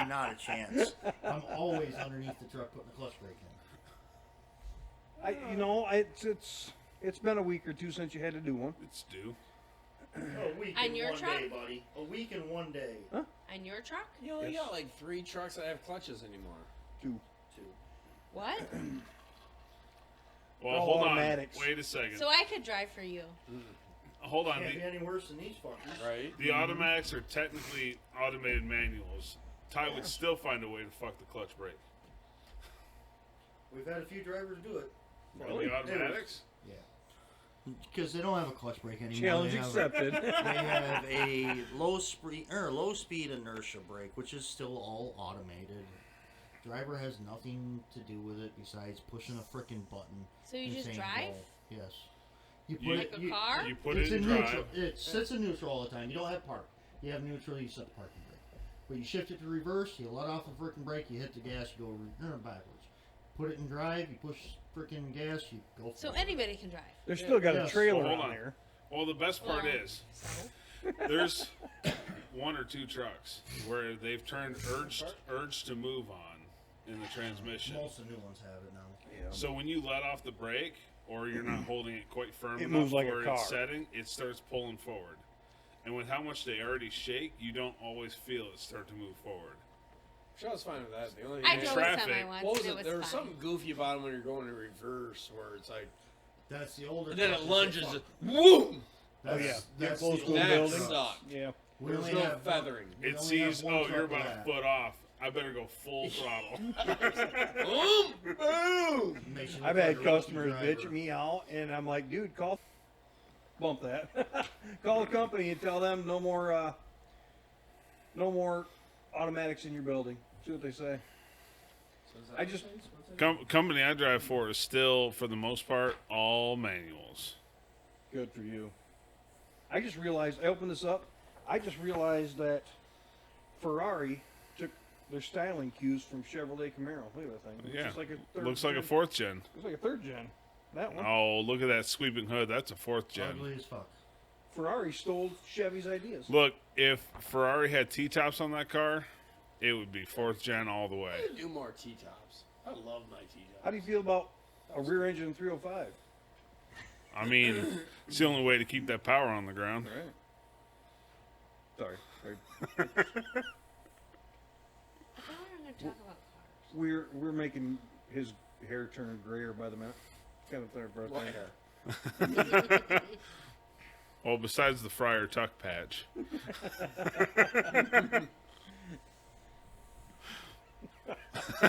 Not a chance. I'm always underneath the truck putting the clutch brake in. It's been a week or two since you had to do one. It's due. A week On and your one truck? day, buddy. A week and one day. And your truck? You only Yes. got like 3 trucks that have clutches anymore. Two. What? Well, All hold automatics. on. Wait a second. So I could drive for you. Hold on. Can't be any worse than these fuckers. Right? The automatics are technically automated manuals. Ty would still find a way to fuck the clutch brake. We've had a few drivers do it. On the automatics? Yeah. Because they don't have a clutch brake anymore. Challenge they have, accepted. They have a low speed inertia brake, which is still all automated. Driver has nothing to do with it besides pushing a frickin' button. So you and just saying drive? go. Yes. You put You- Like a car? You put it's it in in neutral. drive. It sits in neutral all the time. You don't have park. You have neutral. You set the parking brake. But you shift it to reverse. You let off the frickin' brake. You hit the gas. You go backwards. Put it in drive. You push frickin' gas. You go. So forward. anybody can drive. They still got a Yes. trailer Hold on on. there. Well, the best part Well, is So? there's 1 or 2 trucks where they've turned urge to move on in the transmission. Most of the new ones have it now. Yeah. So when you let off the brake or you're not holding it quite firm It enough moves like a for car. its setting, it starts pulling forward. And with how much they already shake, you don't always feel it start to move forward. I was fine with that. The only I thing drove traffic. a semi once. what was and it? it There was was fine. something goofy about it when you're going in reverse, where it's like, That's the older. and then it trucks that lunges. fuck. Boom! Oh, yeah. That's Close the to a older That building. trucks. sucked. Yeah. We There was only no have feathering. We It only have sees, one oh, truck you're with about a that. foot off. I better go full throttle. Boom! Boom! Makes you I've look had like a rookie customers driver. bitch me out, and I'm like, dude, bump that. Call the company and tell them no more automatics in your building. See what they say. I just, Company I drive for is still, for the most part, all manuals. good for you. I just realized, I opened this up, I just realized that Ferrari took their styling cues from Chevrolet Camaro. Look at that thing. It's Yeah. just like a third Looks like a gen. fourth gen. Looks like a third gen. That one. Oh, look at that sweeping hood. That's a fourth gen. Ugly as fuck. Ferrari stole Chevy's ideas. Look, if Ferrari had T-tops on that car, it would be fourth gen all the way. I do more T-tops. I love my T-tops. How do you feel about a rear engine 305? I mean, it's the only way to keep that power on the ground. Right. Sorry. I thought we were going to talk about cars. We're making his hair turn grayer by the minute. Kind of third birthday. What hair? Well, besides the Friar Tuck patch.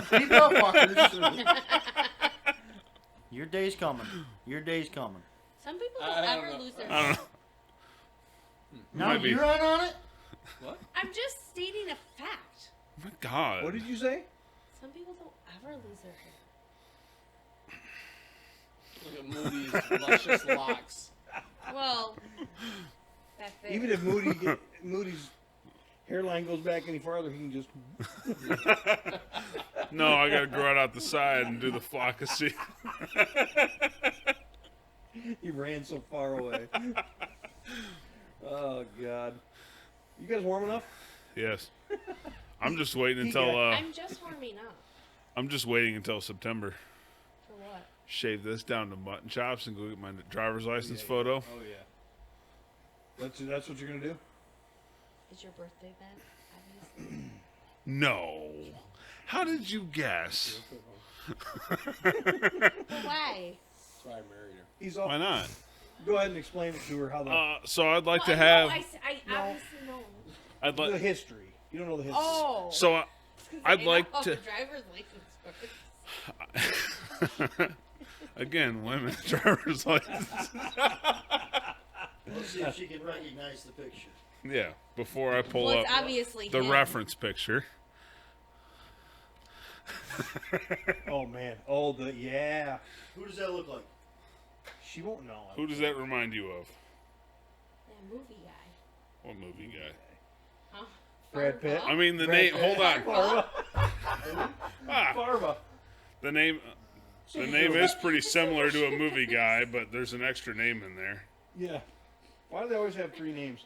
Keep up, fuckers. Your day's coming. Your day's coming. Some people I don't don't ever know. lose their I don't hair. know. Now Might be. you're on it? What? I'm just stating a fact. Oh my God. What did you say? Some people don't ever lose their hair. Look at Moody's luscious locks. Well, that's it. Even if Moody's hairline goes back any farther, he can just. No, I gotta grow it out the side and do the flockacy. He ran so far away. Oh God! You guys warm enough? Yes. I'm just waiting until I'm just warming up. I'm just waiting until September. For what? Shave this down to mutton chops and go get my driver's license photo. Oh yeah. That's what you're gonna do? Is your birthday then? Obviously. No. How did you guess? Well, why? That's why I married her. He's off. Why not? Go ahead and explain it to her how the So I'd like to Well, I have. know, I obviously know. I'd the like. history. You don't know the history. Oh. So I'd I like know to. The driver's license works. Again, women driver's license. Let's see if she can recognize the picture. Yeah. Before I pull Well, up it's obviously the him. reference picture. Oh man. Oh yeah. Who does that look like? She won't know. Who does that remind you of? That movie guy. What movie guy? Huh? Brad Pitt? I mean, the Brad name. Pitt. Hold on. Farva. Ah, Farva. the name. The name is pretty similar to a movie guy, but there's an extra name in there. Yeah. Why do they always have three names?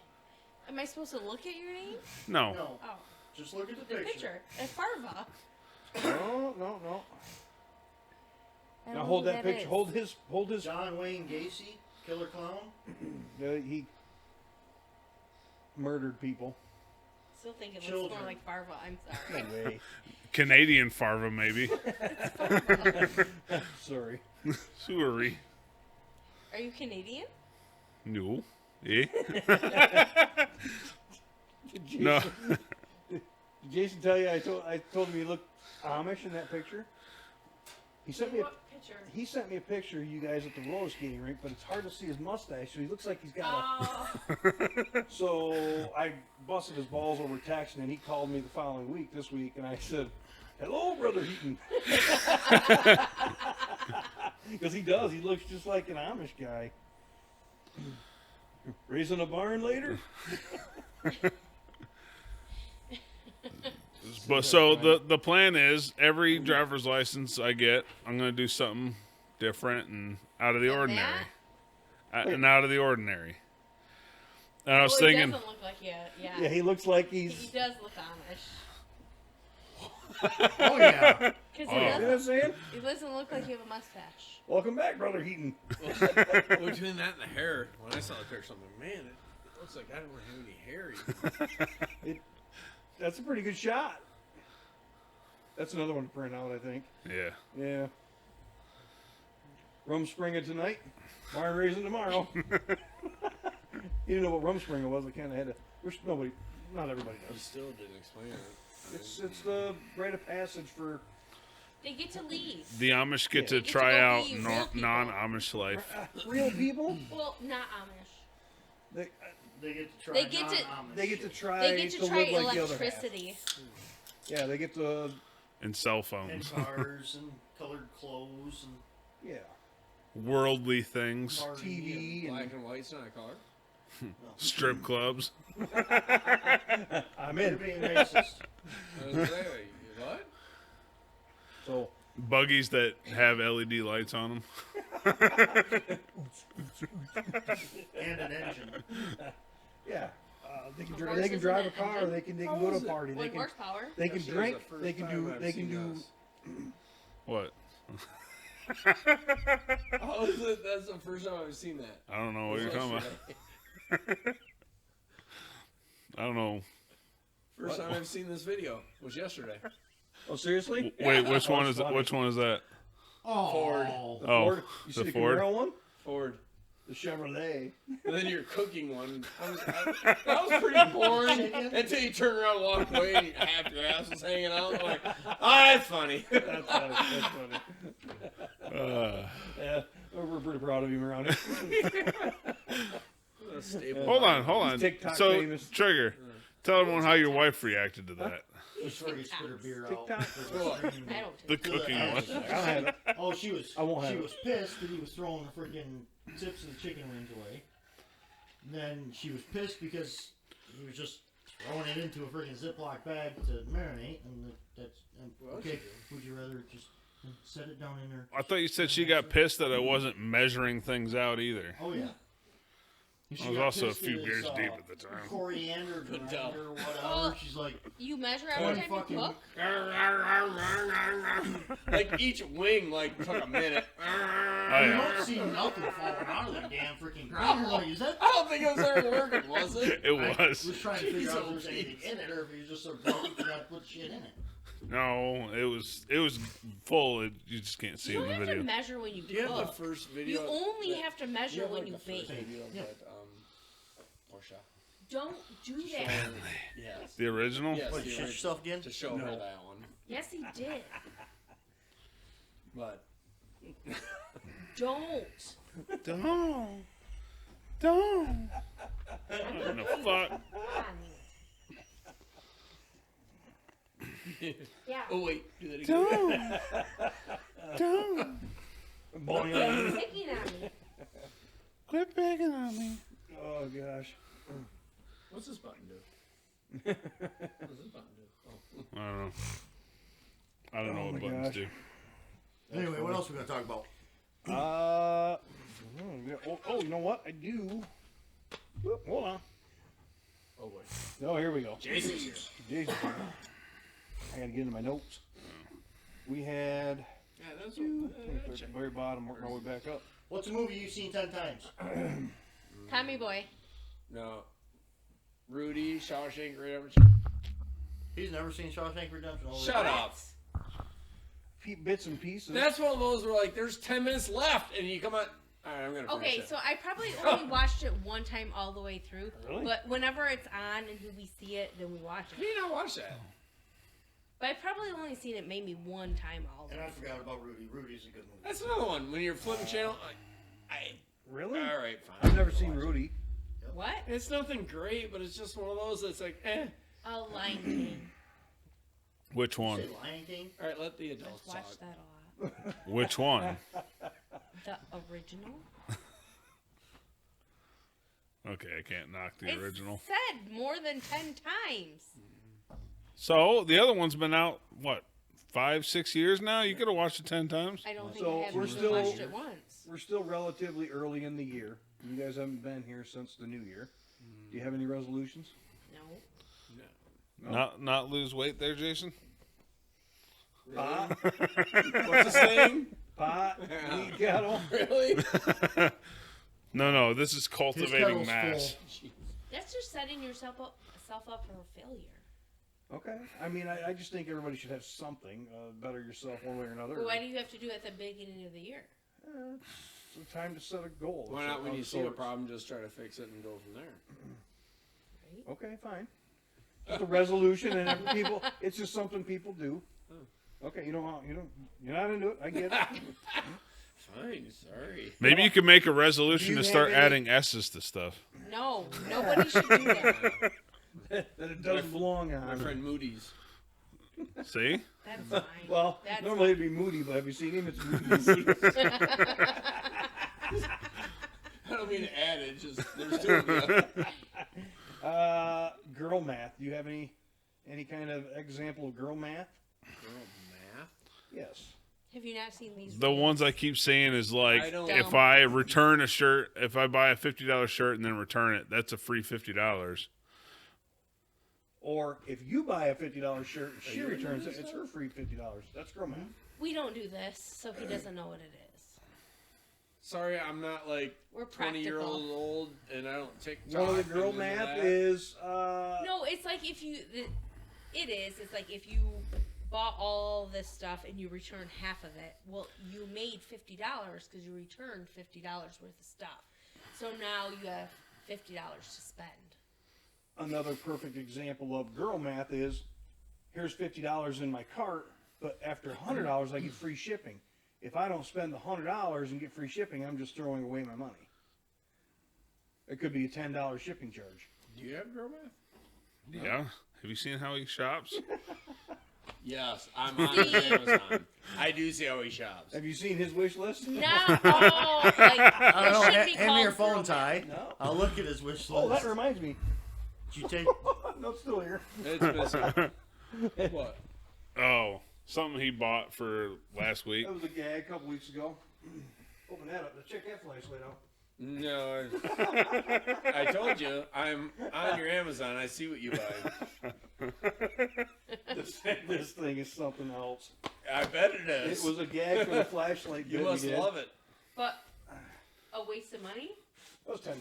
Am I supposed to look at your name? No. No, Oh, just look at the picture. It's Farva. No. I Now don't hold know that who picture. is. Hold his. John Wayne Gacy, Killer Clown. He murdered people. Still think it looks Children. more like Farva. I'm sorry. No way. Canadian Farva, maybe. Sorry. Sorry. Are you Canadian? No. Eh? Did No. Did Jason tell you I told him you looked Amish in that picture? He sent me a What picture? he sent me a picture of you guys at the roller skating rink, but it's hard to see his mustache, so he looks like he's got Oh, a. So I busted his balls over text, and then he called me the following week, this week, and I said, "Hello, Brother Heaton," because he does. He looks just like an Amish guy. Raising a barn later. But so the plan is every driver's license I get, I'm gonna do something different and out of the Than ordinary. that? And out of the ordinary. And I was well, thinking, He doesn't look like yeah. Yeah, he looks like He he's. does look Amish. Oh yeah. Because You know what I'm saying? he doesn't look like you have a mustache. Welcome back, Brother Heaton. Between that and the hair, when I saw the picture, I'm like, man, Looks like I don't have any hair. That's a pretty good shot. That's another one to print out, I think. Yeah. Yeah. Rumspringa tonight, wine raisin tomorrow. You didn't know what Rumspringa was. I kind of had to. Which not everybody You does. still didn't explain it. It's the rite of passage for They get to leave. The Amish get to They get to try go out be real people. non-Amish life. real people. Well, not Amish. They, They get to try. They get to- non-Amish they get to shit. try. They get to try live like the other half. electricity. Yeah, they get to. And cell and phones. cars and colored clothes and Yeah. Worldly things. party TV Black and and white's not a color. Strip clubs. I'm You're in. being racist. I was like, what? So Buggies that have LED lights on them. And an engine. yeah, they can Horses they can in drive a that car. engine? They can How go to is a it? party. They One can horsepower. they can Actually, drink. it's the They first can time do I've they can seen do. this. What? Oh, is it? That's the first time I've seen that. I don't know what you're It was talking about. yesterday. I don't know. First time I've seen this video was yesterday. Oh, seriously? Wait, which Oh, one it's is funny. Which one is that? Oh. Ford. The Oh, Ford. You see the the Ford? Camaro one? Ford. The Chevrolet. And then your cooking one. That was pretty boring until you turn around and walk away and half your ass was hanging out. Like, that's funny. That's funny. That's funny. Yeah, we're pretty proud of him around here. A staple. Hold on. TikTok So, famous. Trigger, tell everyone how your wife reacted to that. Before you spit her beer out. TikTok. I don't The take cooking I one. don't I don't have it. Oh, she was. I won't have She it. was pissed that he was throwing the freaking tips of the chicken wings away. And then she was pissed because he was just throwing it into a freaking Ziploc bag to marinate. And that's okay. Would you rather just set it down in there? I thought you said she got pissed that I wasn't measuring things out either. Oh yeah. And she I was got also a pissed few at beers his, deep at the time. Coriander Couldn't tell. grinder, whatever. Well, She's like, You measure every time fucking- you cook? Like each wing took a minute. you yeah. don't see nothing falling out of that damn freaking grinder. Like, is that? I don't think it was ever working, was it? It I was. was trying to figure out if there's Jeez. anything in it, or if he was just so drunk he forgot to put shit in it. No, it was full. You just can't see You it don't in have the to video. measure when you Do you have the cook. first video? You only that- have to do measure have, when you the first bake. video Yeah. that, Porsche. Don't do that. Yes. The original? Yes, What, the shit original. yourself again? To show her that one. Yes, he did. But Don't. Don't. What the fuck? Yeah. oh wait, do that again. Don't. Boing. Picking on me. Quit picking on me. Oh gosh. What's this button do? What does this button do? Oh. I don't know Oh what my buttons gosh. do. Anyway, what else we gonna talk about? You know what? I do. Whoop, hold on. Oh boy. Oh, here we go. Jason's here. Jesus. I gotta get into my notes. We had Yeah, that's at the very bottom, work my way back up. What's a movie you've seen 10 times? Tommy boy. No. Rudy, Shawshank Redemption. He's never seen Shawshank Redemption. Oh, Shut up. Bits and pieces. That's one of those where there's 10 minutes left and you come on. Alright, I'm gonna finish Okay, it. so I probably only watched it one time all the way through. Really? But whenever it's on and we see it, then we watch How do it. you not watch that? But I've probably only seen it maybe one time all the And way I forgot about Rudy. Rudy's a good movie. That's another one. When you're flipping channel, Really? alright, fine. I've never seen Rudy. through. What? It's nothing great, but it's just one of those that's A Lion King. Which Say one? Lion King? Alright, let the I've adults watched talk. that a lot. Which one? The original. Okay, I can't knock the It's original. said more than 10 times. So the other one's been out what 5-6 years now. You could have watched it 10 times. I don't think So I have we're even still- watched it once. We're still relatively early in the year. You guys haven't been here since the new year. Do you have any resolutions? No. Not lose weight there, Jason. Pot, What's the saying? pot, meat, cattle. Really? No, this is His cultivating kettle's mass. full. That's just setting yourself up for failure. Okay. I mean, I just think everybody should have something. Better yourself one way or another. Well, why do you have to do it at the beginning of the year? It's time to set a goal. Why not when of you see a sorts. problem, just try to fix it and go from there? Right? Okay, fine. Just a resolution, and it's just something people do. Okay, you're not into it. I get it. Fine, sorry. Maybe you could make a Do resolution you to start have any- adding S's to stuff. No, nobody should do that. That it doesn't belong My on. friend Moody's. See? That's fine. Well, That's normally it'd be Moody, but have you seen him? It's Moody's. I don't mean to add it, just there's two of them. Girl math. Do you have any kind of example of girl math? Girl math? Yes. Have you not seen these? The ones I keep saying is like, I don't- if I return a shirt, if I buy a $50 shirt and then return it, that's a free $50. Or if you buy a $50 shirt, she returns it. It's her free $50. That's girl math. We don't do this, so he doesn't know what it is. Sorry, I'm not like We're 20-year-old practical. old, and I don't take. One of the girl math is No, it's like if you. It's like if you bought all this stuff and you return half of it. Well, you made $50 because you returned $50 worth of stuff. So now you have $50 to spend. another perfect example of girl math is here's $50 in my cart, but after $100 I get free shipping. If I don't spend the $100 and get free shipping, I'm just throwing away my money. It could be a $10 shipping charge. Do you have girl math? Yeah. Have you seen how he shops? Yes, I'm on his Amazon. I do see how he shops. Have you seen his wish list? No, oh, like, I don't know. it should be Hand me your called phone, girl Ty. No. I'll look at his wish Oh, list. that reminds me. Did you take? No, it's still here. It's missing. What? Oh, something he bought for last week. That was a gag a couple weeks ago. Open that up. Check that flashlight out. No, I told you I'm on your Amazon. I see what you buy. This thing is something else. I bet it is. It was a gag for the flashlight. You bit we must did. love it. But a waste of money? That was $10.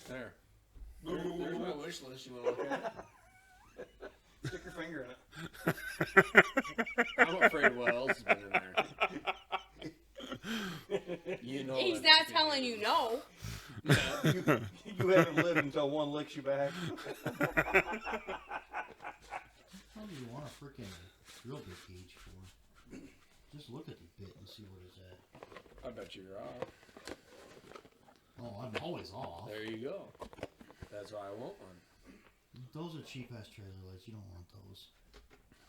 There. There's my wish list. You want to look at it? Stick your finger in it. I'm afraid of what else has been in there. You know. He's that's not telling you no. You haven't lived until one licks you back. What do you want a freaking drill bit gauge for? Just look at the bit and see what it's at. I bet you're off. Oh, I'm always off. There you go. That's why I want one. Those are cheap ass trailer lights. You don't want those.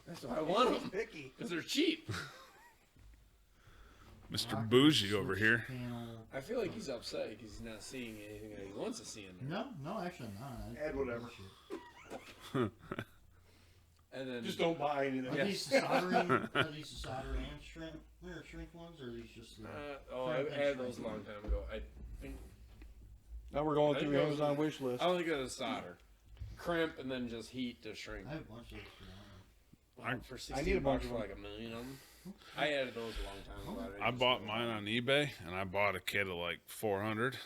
That's why I want them. Picky. Because they're cheap. Mr. Rocket Bougie switch over here. Panel. I feel like he's upset because he's not seeing anything that he wants to see in there. No, actually I'm not. Add whatever. And then Just don't buy anything. Are these the soldering? Are these the solder and shrink ones, or are these just the? I had those a long time ago. I think Now we're going I through think Amazon those- wish list. I don't think it was solder. Crimp and then just heat to shrink. I have a bunch of those. For I 16 need a bunch bucks of for them. like a million of them. I added those a long time ago. I bought mine on eBay, and I bought a kit of like 400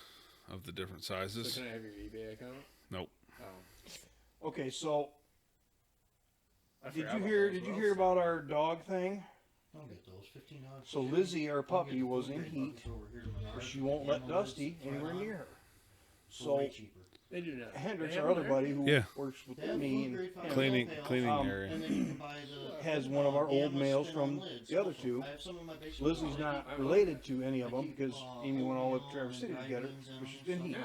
of the different So sizes. can I have your eBay account? Nope. Oh. Okay, so I did forgot you about hear? those. Did you hear about our dog thing? Don't get those. $15. So Lizzie, our puppy, was in heat. She won't let Dusty anywhere near her. So way cheaper. They do not. Hendrix, They our have other them buddy who Yeah. works with They have me food and grade fine Cleaning- tails, cleaning area. And then you can buy the has one of our old gamma males spin-on from lids the other also. two. I have some in my basement. Lizzie's not related to any of them because Amy went all up to Traverse City together, but she's been heat.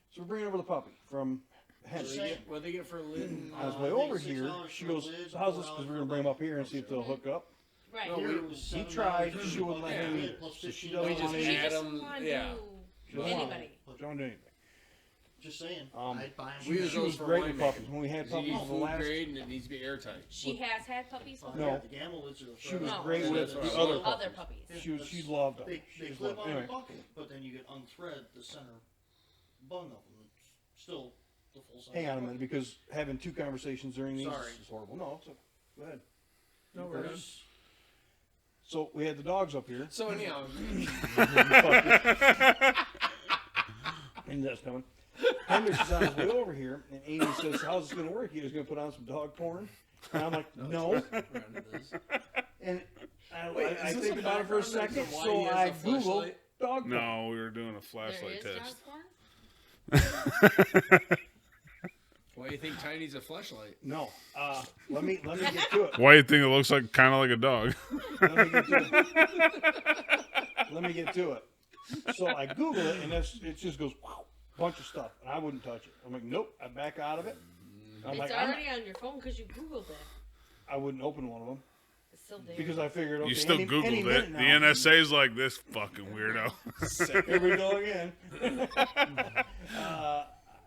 So we're bringing over the puppy from What Hendrix. do they get, what they get for a lid? And, On his way over here, she goes, so how's this? Because we're going to bring him up here and see if they'll hook up. Right. No, He tried, she wouldn't let him either. So she doesn't We just want She any. add just them, wanna yeah. do anybody. Don't do anything. Just saying. Um, I'd buy we them. use She those was for great with winemaking. puppies. When we had Does it puppies need the food last, grade and it needs to be airtight. She has had puppies before. No. The gamma lids are the She was No. great Yeah, with that's what the I other want. Other puppies. puppies. She loved them. They She just clip loved on them. the bucket, but then you get unthread the center bung of them. It's still the full size. Hang on a minute, because having two conversations during these Sorry. is horrible. No, it's go ahead. No, we're done. So we had the dogs up here. So anyhow, And that's coming. Hendrix is on his way over here, and Amy says, how's this going to work? He was going to put on some dog porn? And I'm like, no. And I think about it for a second, so I Googled dog porn. No, we were doing a flashlight There is test. dog porn? Why do you think Tiny's a fleshlight? No. Let me get to it. Why do you think it looks like kind of like a dog? Let me get to it. So I Google it, and it just goes, bunch of stuff, and I wouldn't touch it. I'm like, nope. I back out of it. I'm It's like, already on your phone because you Googled it. I wouldn't open one of them It's still there. because I figured, okay, You still any Googled minute it. now- The NSA's like, this fucking weirdo. Here we go again.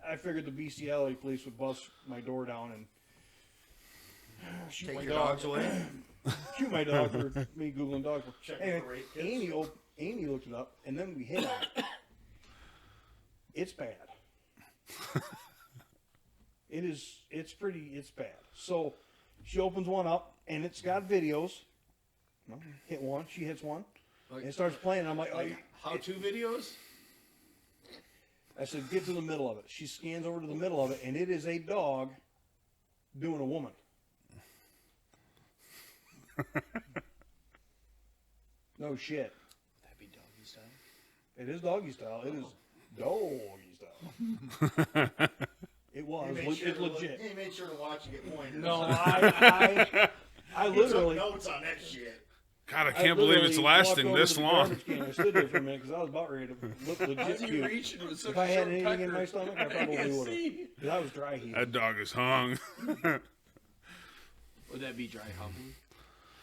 I figured the bestiality police would bust my door down and shoot Take my your dog. dogs away. Shoot my dog for me Googling dog. Check Anyway, for rape kits. Amy looked it up, and then we hit on it. It's bad. It's bad. So she opens one up, and it's got videos. Well, hit one, she hits one, and it starts playing, and I'm like, oh, How-to videos? I said, get to the middle of it. She scans over to the middle of it, and it is a dog doing a woman. No shit. That'd be doggy style. It is doggy style. It is doggy style. It was. It's legit. He made sure to watch and get pointers. No, I He took literally. notes on that shit. God, I can't believe it's literally lasting walked over this to the long. garbage can. I stood there for a minute because I was about ready to look legit How's he cute. reaching with such If I a had short anything in pecker? my stomach, I probably can't would have. see. Because I was dry heaving. That dog is hung. Would that be dry humping?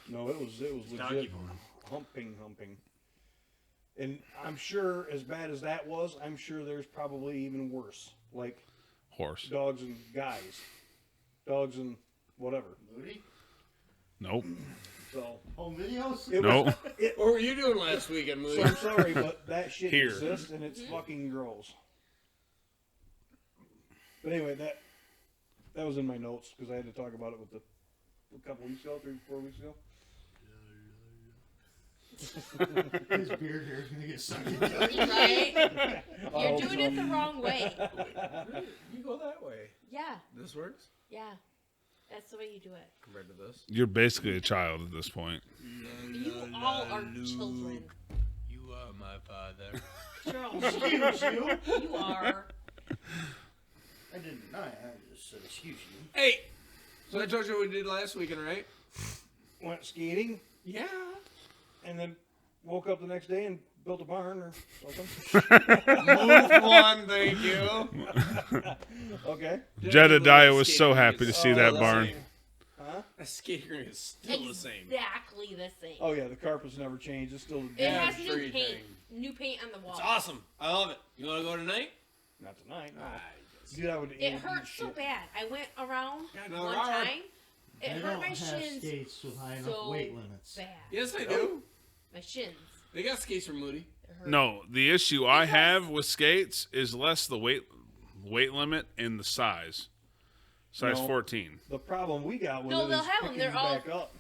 No, it was Doggy legit porn. humping. And I'm sure, as bad as that was, I'm sure there's probably even worse. Like Horse. dogs and guys. Dogs and whatever. Moody? Nope. So, Home videos? it Nope. was, What were you doing last weekend, Moody? so I'm sorry, but that shit Here. exists and it's fucking gross. But anyway, that was in my notes because I had to talk about it with a couple weeks ago, 4 weeks ago. His beard hair is going to get sucked in. Right? I You're hope doing so. it the wrong way. You go that way. Yeah, This works yeah. That's the way you do it. compared to this. You're basically a child at this point. You all are children. You are my father. You're all Excuse you. You are. I didn't deny it. I just said excuse you. Hey, so I told you what we did last weekend, right? Went skating Yeah. and then woke up the next day and built a barn or something. Move on, thank you. Okay. Jedediah was so happy to see Oh, that that's barn. same. Huh? That skating rink is still the same. Exactly the same. Oh yeah, the carpet's never changed. It's still It Yeah, has new tree paint. thing. New paint on the wall. It's awesome. I love it. You want to go tonight? not tonight. No. Ah, Dude, I would It hurts so bad. I went around Yeah, no, one there are. time. It They hurt don't my have shins skates with high enough so weight limits. bad. Yes, I do. My shins. They got skates for Moody. It hurt. No, the issue I have with skates is less the weight limit and the size. Size No. 14. The problem we got with No, it they'll is have 'em. picking They're you all- back up.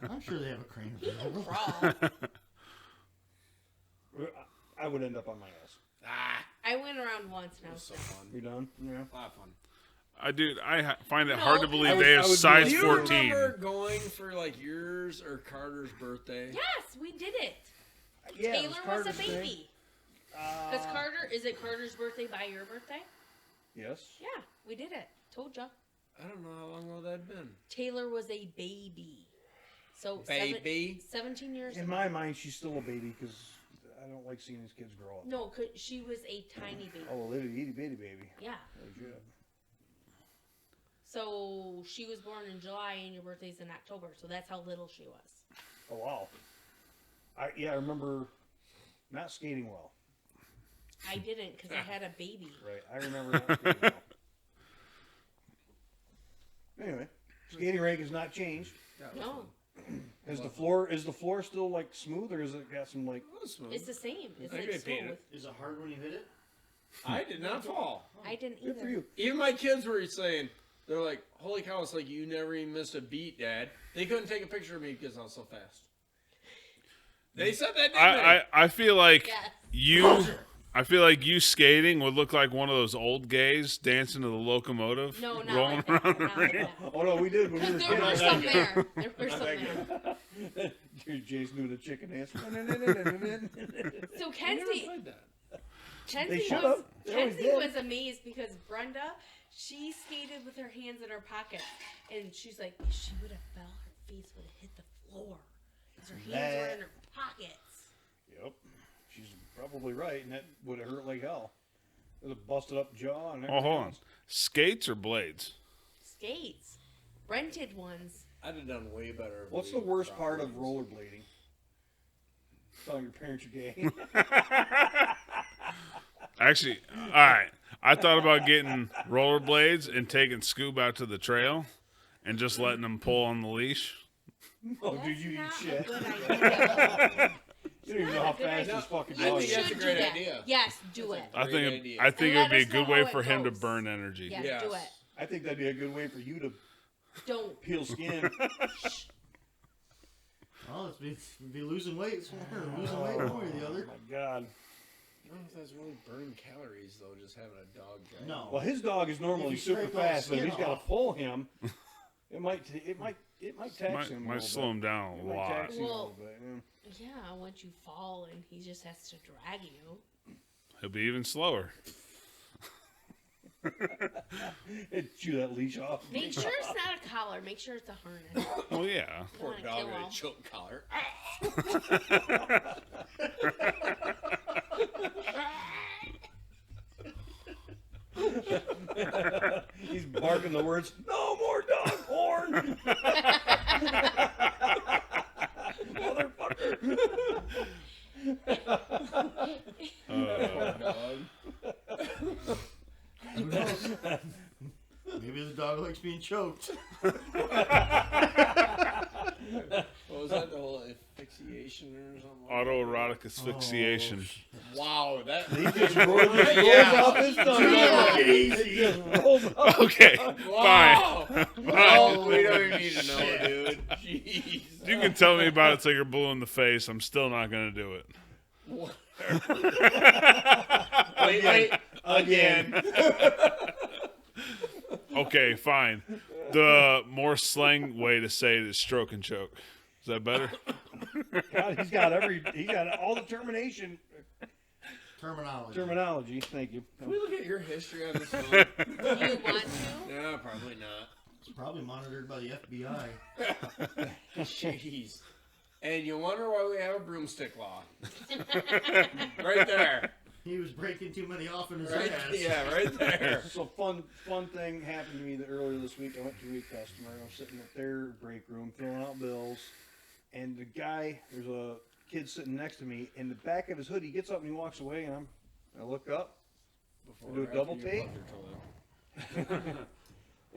I'm sure they have a crane He can available. crawl. I would end up on my ass. Ah, I went around once and I that was was so done. fun. You done? Yeah. A lot of fun. I find it No, hard to believe I they have would do size it. Do you 14. remember going for like yours or Carter's birthday? Yes, we did it. Yeah, it Taylor was a Carter's thing. baby. Because is it Carter's birthday by your birthday? Yes. Yeah, we did it. Told ya. I don't know how long ago that'd been. Taylor was a baby. So Baby? 17 years In ago. my mind, she's still a baby because I don't like seeing these kids grow up. No, 'cause she was a tiny baby. Oh, a little itty bitty baby. Yeah. Holy shit. So she was born in July and your birthday's in October. So that's how little she was. Oh wow. I remember not skating well. I didn't because I had a baby. Right. I remember not skating well. Anyway, skating rink has not changed. That was No, fun. Is the floor still like smooth or is it got some like? It was smooth. it's the same. It's I like could paint smooth. it. Is it hard when you hit it? I did not fall. I didn't Good either. for you. Even my kids were saying, they're like, holy cow, it's like you never even missed a beat, Dad. They couldn't take a picture of me because I was so fast. They said that, didn't they? I feel like Yes. I feel like you skating would look like one of those old gays dancing to the locomotive. No, not rolling like that. around. Not like that. Oh no, we did when we were There were kids. some there. There were some there. Jason doing the chicken dance. So I never Kenzie, played that. They should have. They always Kenzie did. was amazed because Brenda, she skated with her hands in her pockets, and she's like, if she would have fell, her face would have hit the floor because her hands were in her pockets. Yep, she's probably right, and that would have hurt like hell. With a busted up jaw and Oh, everything. hold on. Skates or blades? Skates, rented ones. I'd have done way better. if What's we the worst part of rolled. rollerblading? Telling your parents you're gay. Actually, all right. I thought about getting rollerblades and taking Scoob out to the trail and just letting him pull on the leash. Oh, That's dude, you eat not shit. a good idea. You don't even know how Good fast idea. this fucking I dog think is. that's a Should great do that. idea. Yes, do it. I Great think idea. I think And it would be a let us know good way how for it him to goes. burn energy. Yes, Yes. do it. I think that'd be a good way for you to Don't. peel skin. Oh, it's be losing weight. Losing weight one way or the Oh other. my god. I don't know if that's really burning calories though. Just having a dog. Guy. No. Well, his dog is normally If you super scrape all the fast, but if skin he's got off. to pull him, it might tax him. a Might little slow bit. him down It a might lot. tax him a Well- little bit. Yeah. Yeah, once you fall and he just has to drag you. He'll be even slower. Chew that leash off. Make sure it's not a collar. Make sure it's a harness. Well, yeah. You Poor don't dog want with to a kill choke collar. He's barking the words, "No more dog porn!" Motherfucker. Dog. Maybe the dog likes being choked. What was that? The whole asphyxiation or something? Autoerotic asphyxiation. Wow, that. He just rolls Yeah. off his tongue. It just rolls off. Okay, Wow. fine. Oh, we don't even need to know, dude. Jeez. You can tell me about it till you're blue in the face. I'm still not going to do it. Wait. Again. Okay, fine. The more slang way to say it is stroke and choke. Is that better? God, he's got all the terminology. Thank you. Can we look at your history on this phone? Do you want to? No, probably not. It's probably monitored by the FBI. Jeez. And you wonder why we have a broomstick law. Right there. He was breaking too many off in his Right, ass. yeah, right there. So fun thing happened to me earlier this week. I went to a customer. I was sitting at their break room filling out bills, and there's a kid sitting next to me. In the back of his hood, he gets up and he walks away, and I look up, Before do a or after double you take? plugged your toilet?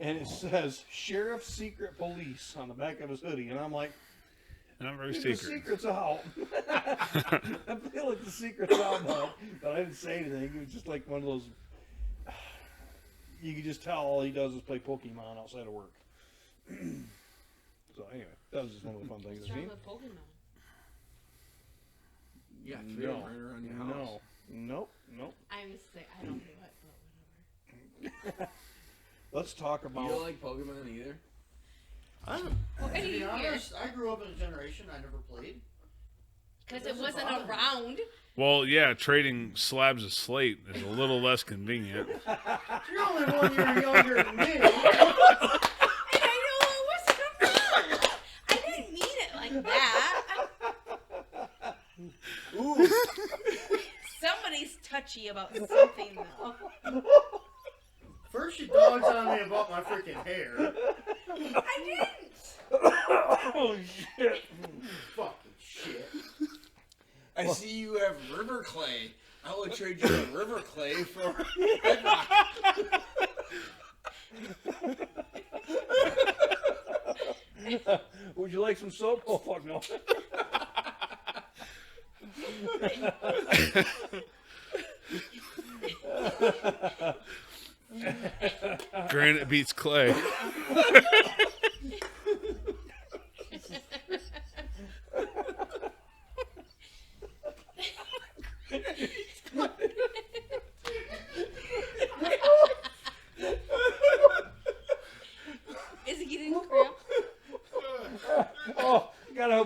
and it says "Sheriff Secret Police" on the back of his hoodie, and I'm like, Not very "The secret. secret's out." I feel like the secret's out now, but I didn't say anything. It was just like one of those. You can just tell all he does is play Pokemon outside of work. So anyway, that was just one of the fun things What's I've wrong seen. with Pokemon? Yeah, three of them right around your house. Nope. I was sick. I don't do it, but whatever. Let's talk You about. don't like Pokemon either? I don't, What to do be you honest, I grew up in a generation I never played. Because it Doesn't wasn't bother me. around. Well, yeah, trading slabs of slate is a little less convenient. You're only 1 year younger than me. And I know it wasn't around. I didn't mean it like that. Ooh. Somebody's touchy about something, though. First you dogs on me about my freaking hair. I didn't. Oh shit! Fucking shit. I see you have river clay. I would trade you the river clay for bedrock. Would you like some soap? Oh fuck no! Granite beats clay.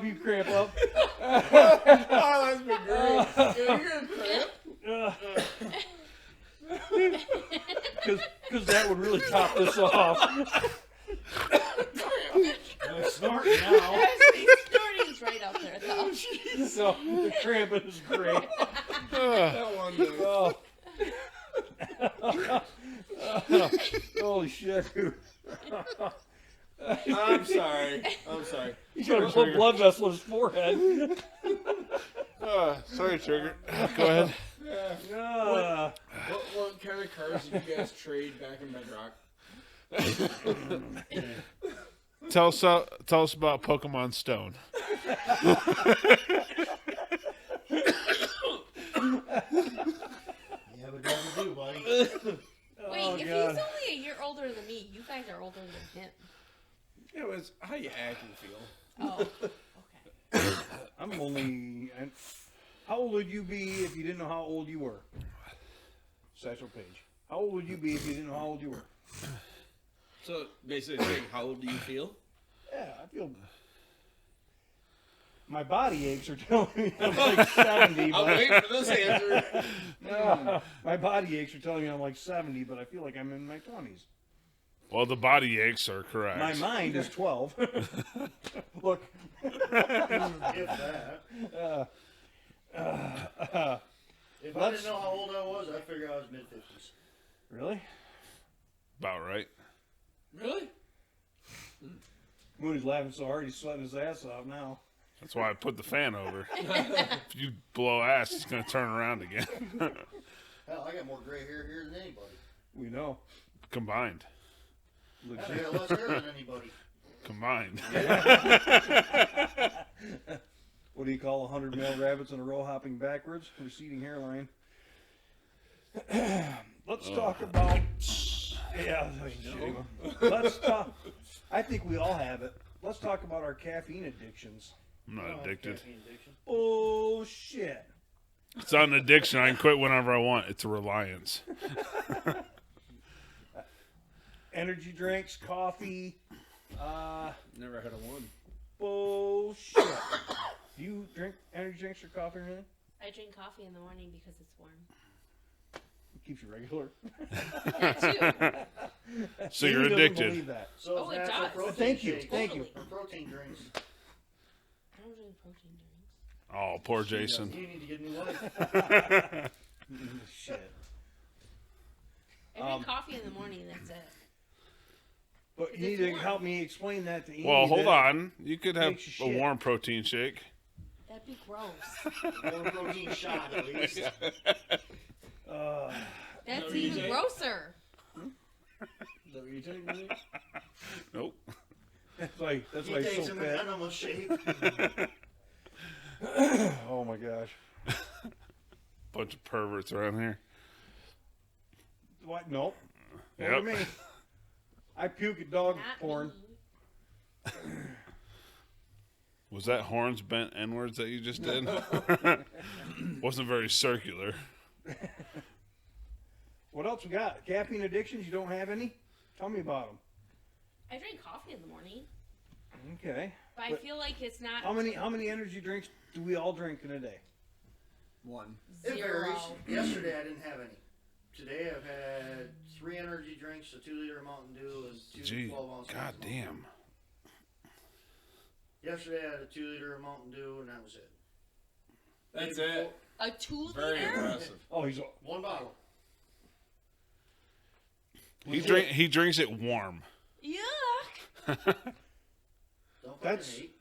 you cramp up. Oh, that's been great. You're gonna cramp? Because that would really top this off. I'm snorting now. Snorting's right up there, though. So the cramping is great. That one dude. Oh. Holy shit, dude. I'm sorry. He's got a little blood vessel in his forehead. Sorry, Trigger. Go ahead. What kind of cars did you guys trade back in Bedrock? Tell us about Pokemon Stone. You have a job to do, buddy. Wait, Oh, if God. he's only a year older than me, you guys are older than him. It was how you act and feel. Oh, okay. I'm only. How old would you be if you didn't know how old you were? Satchel Paige. How old would you be if you didn't know how old you were? So basically, saying, how old do you feel? Yeah, I feel. My body aches are telling me I'm like 70. I'm But, waiting for this answer. my body aches are telling me I'm like 70, but I feel like I'm in my 20s. Well, the body aches are correct. My mind is 12. Look. If that. If I didn't know how old I was, I figured I was mid-50s. Really? About right. Really? Moody's laughing so hard he's sweating his ass off now. That's why I put the fan over. If you blow ass, it's going to turn around again. Hell, I got more gray hair here than anybody. We know. Combined. I got less hair than anybody. Combined. What do you call 100 male rabbits in a row hopping backwards? Receding hairline. Let's talk about. Yeah, let's talk. I think we all have it. Let's talk about our caffeine addictions. I'm not addicted. Caffeine addiction. Oh shit! It's not an addiction. I can quit whenever I want. It's a reliance. Energy drinks, coffee. Never had a one. Bullshit. Do you drink energy drinks or coffee or anything? I drink coffee in the morning because it's warm. It keeps you regular. That too. So Amy you're doesn't addicted. believe that. So Oh, it natural does. protein Thank you, shakes thank you. or protein drinks. I don't drink protein drinks. Oh, poor Jason. You need to get a new life. Shit. I drink coffee in the morning and that's it. But you need to help me explain that to Amy. Well, hold that- on. You could have makes you a shit. warm protein shake. That'd be gross. One protein shot at least. That's you even take? grosser. Is that what you take, Nick? Nope. That's why He he's takes so him in fat. animal shape. Oh my gosh. Bunch of perverts around here. What? Nope. Yep. Look at me. I puke at dog Not porn. me. Was that horns bent N-words that you just did? Wasn't very circular. What else we got? Caffeine addictions? You don't have any? Tell me about them. I drink coffee in the morning, Okay. but I But feel like it's not How many energy drinks do we all drink in a day? One. It zero. varies. Yesterday I didn't have any. Today I've had 3 energy drinks, a 2-liter Mountain Dew, and 2 Gee, 12-ounce. god damn. Yesterday I had a 2-liter Mountain Dew, and that was it. That's Day it. A 2 Very liter? impressive. Oh, he's. One bottle. He drinks it warm. Yuck. Don't That's- fucking hate.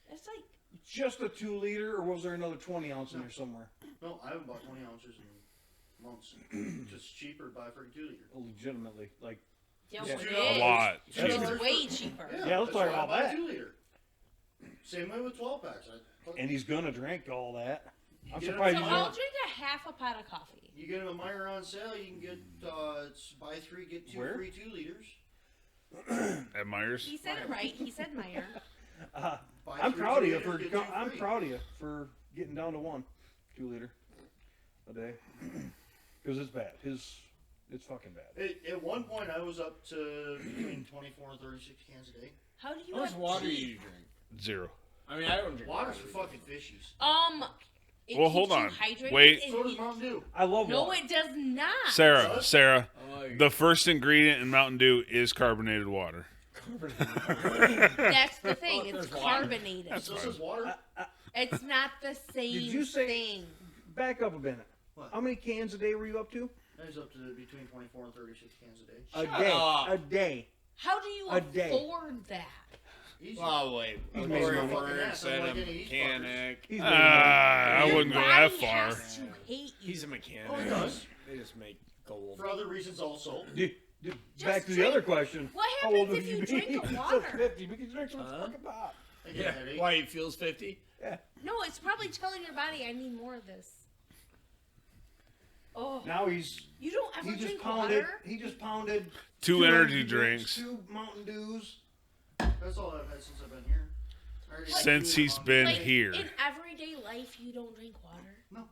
That's like Just a 2-liter, or was there another 20 ounce in there somewhere? No, I haven't bought 20 ounces in months. Just cheaper to buy for a 2-liter. Legitimately, like. yeah, Yeah. it A is. lot. That's- It's way cheaper. Yeah, let's that's talk why I about buy that. a 2-liter. Same way with 12 packs. And he's gonna drink all that. I'm get it surprised So he's I'll not. drink a half a pot of coffee. You get them at Meyer on sale, you can get it's buy 3 get 2 Where? free 2 liters. At Myers. He said it right. He said Meyer. Buy I'm 3 proud of you 2 for. liters, get 2 I'm free. proud of you for getting down to 2-liter a day. Because it's bad. It's fucking bad. At one point, I was up to between 24 and 36 cans a day. How do you How much have water do teeth? you drink? 0. I mean, I don't drink Water's water. for fucking fishies. It Well, keeps hold you on. hydrated Wait. and So does it- Mountain Dew. I love no, water. it does not. Sarah, Oh, the first ingredient in Mountain Dew is carbonated water. That's the thing. There's It's water. carbonated. So says water. It's not the same Did you say- thing. Back up a minute. What? How many cans a day were you up to? That is up to between 24 and 36 cans a day. A Shut day. up. A day. How do you A day. afford that? Easy. Oh, wait. He's We're making a money. works and a Like any of these mechanic. He's I Your wouldn't go body that far. has to hate you. He's a mechanic. Oh, he does. They just make gold. For other reasons also. Back to the drink- other question. What How happens old would if you be? drink the He said water? 50 because he drinks so much Huh? fucking pop. I get Yeah. a headache. Why, he feels 50? Yeah. No, it's probably telling your body, I need more of this. Oh, Now he's you don't ever he just drink pounded. water? He just pounded 2 energy drinks. 2 Mountain Dews. That's all I've had since I've been here. I already had Since two he's on been the Like, day. here. in everyday life, you don't drink water?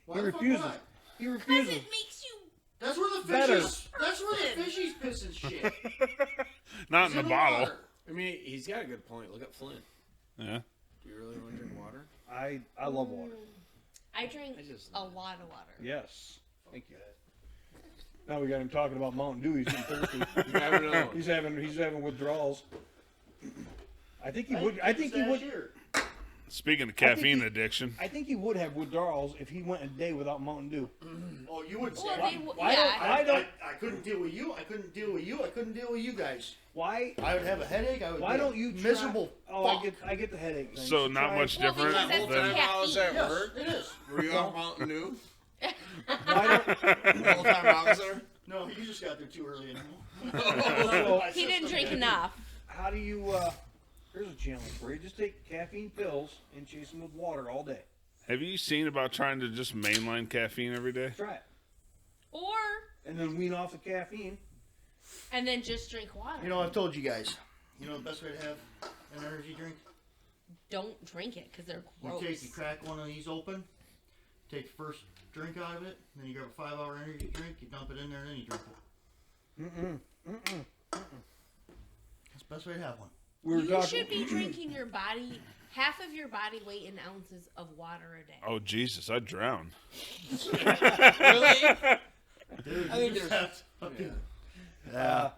Why He the fuck refuses. would I? He Because refuses. it makes you... That's where the Better. fishies. That's where the fishies piss and shit. Not It's in a bottle. water. I mean, he's got a good point. Look at Flint. Yeah. Do you really want to drink water? I love water. I drink I just- a lot of water. Yes. Thank you. Now we got him talking about Mountain Dew. He's getting thirsty. You never know. he's having withdrawals. I think he I would. I think he would. Here. Speaking of think caffeine he- addiction, I think he would have withdrawals if he went a day without Mountain Dew. Oh, you would say. Well, Why- they w- why yeah. Why don't? I couldn't deal with you. I couldn't deal with you. I couldn't deal with you guys. Why? I would have a headache. I would. Why be don't you try- miserable? Oh, fuck. I get the headache thing. so You not try- much Well, different because that's than. the I was at Yes, work. it is. Were you on Mountain Dew? Why don't, The whole time I was there? No, you just got there too early. so, He didn't drink enough. how do you? Here's a challenge for you: just take caffeine pills and chase them with water all day. Have you seen about trying to just mainline caffeine every day? Try it, Or, and then wean off the caffeine. and then just drink water. You know, I've told you guys. You know the best way to have an energy drink? Don't drink it because they're You gross. crack one of these open, take the first drink out of it, then you grab a 5-hour energy drink, you dump it in there, and then you drink it. That's the best way to have one. We were You talking. should be drinking your body, half of your body weight in ounces of water a day. Oh Jesus, I'd drown. Really? Dude, I think you just there's- have to-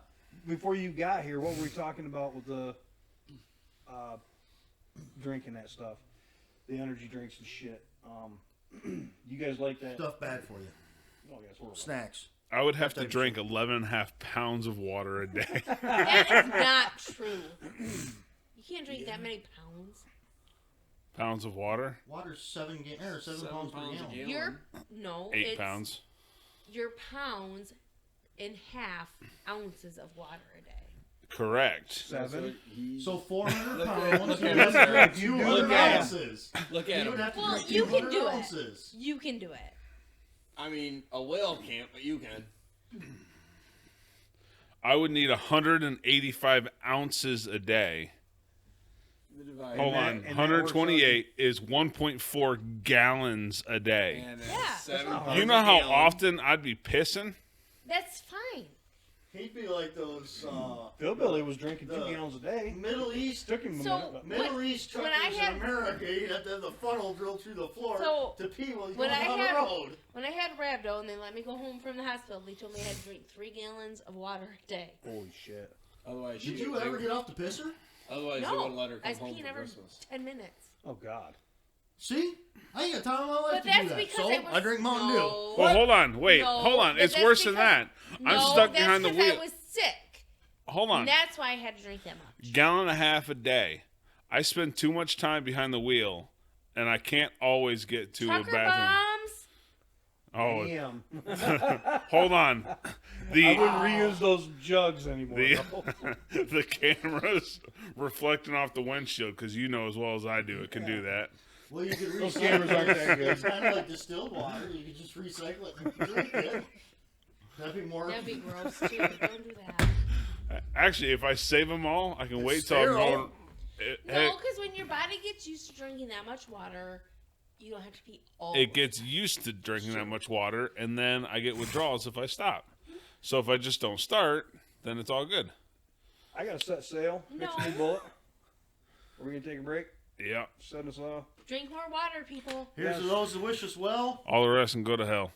Before you got here, what were we talking about with the drinking that stuff, the energy drinks and shit? You guys like that? Stuff bad for you. Oh, yeah, it's horrible. Snacks. I would have to drink 11.5 pounds of water a day. That is not true. You can't drink that many pounds. Pounds of water? Water's 7 pounds per pounds a gallon. gallon. Your no, 8 it's pounds. your pounds in half ounces of water a day. Correct. 7. So 400 Look pounds, at you would have to drink him. 200 Look at him. ounces. Look at You would him. have to Well, drink you can 200 do it. ounces. You can do it. I mean, a whale can't, but you can. I would need 185 ounces a day. Hold that- on. and that 128 is 1.4 gallons a day. And Yeah. 7 That's not pounds You know a how gallon. often I'd be pissing? That's fine. He'd be like those Hillbilly was drinking 2 the- gallons a day. Middle East Took him a So- minute. But Middle When- East when I truckers had- in America, you'd have to have the funnel drilled through the floor So, to pee while he's when going I down had- the road. When I had rhabdo and they let me go home from the hospital, they told me I had to drink 3 gallons of water a day. holy shit. Otherwise, Did you ever get off the pisser? Otherwise, they No, wouldn't let her I come was home peeing for every Christmas. 10 minutes. Oh God. See? I ain't got time in my life But to do that's that. because So I was. I drink Mountain Dew. no, Well, hold on. Wait, No, hold on. but It's that's worse than because- that. No, I'm stuck that's behind the 'cause wheel. I was sick. Hold on. And that's why I had to drink that much. Gallon and a half a day. I spend too much time behind the wheel, and I can't always get to Trucker a bathroom. bombs. Oh, Damn. hold on. I The wouldn't reuse those jugs anymore. the, the cameras reflecting off the windshield, because you know as well as I do it can do that. Well, you could Those recycle cameras aren't it. that good. It's kind of like distilled water. You could just recycle it and drink it. That'd be more. That'd be gross too. Don't do that. Actually, if I save them all, I can wait till I'm sterile. going. No, because when your body gets used to drinking that much water, you don't have to pee all. It gets used to drinking that much water, and then I get withdrawals if I stop. So if I just don't start, then it's all good. I got to set sail. Next No. new bullet. Are we gonna take a break? Yeah. Send us off. Drink more water, people. Here's to those that wish us well. All the rest can go to hell.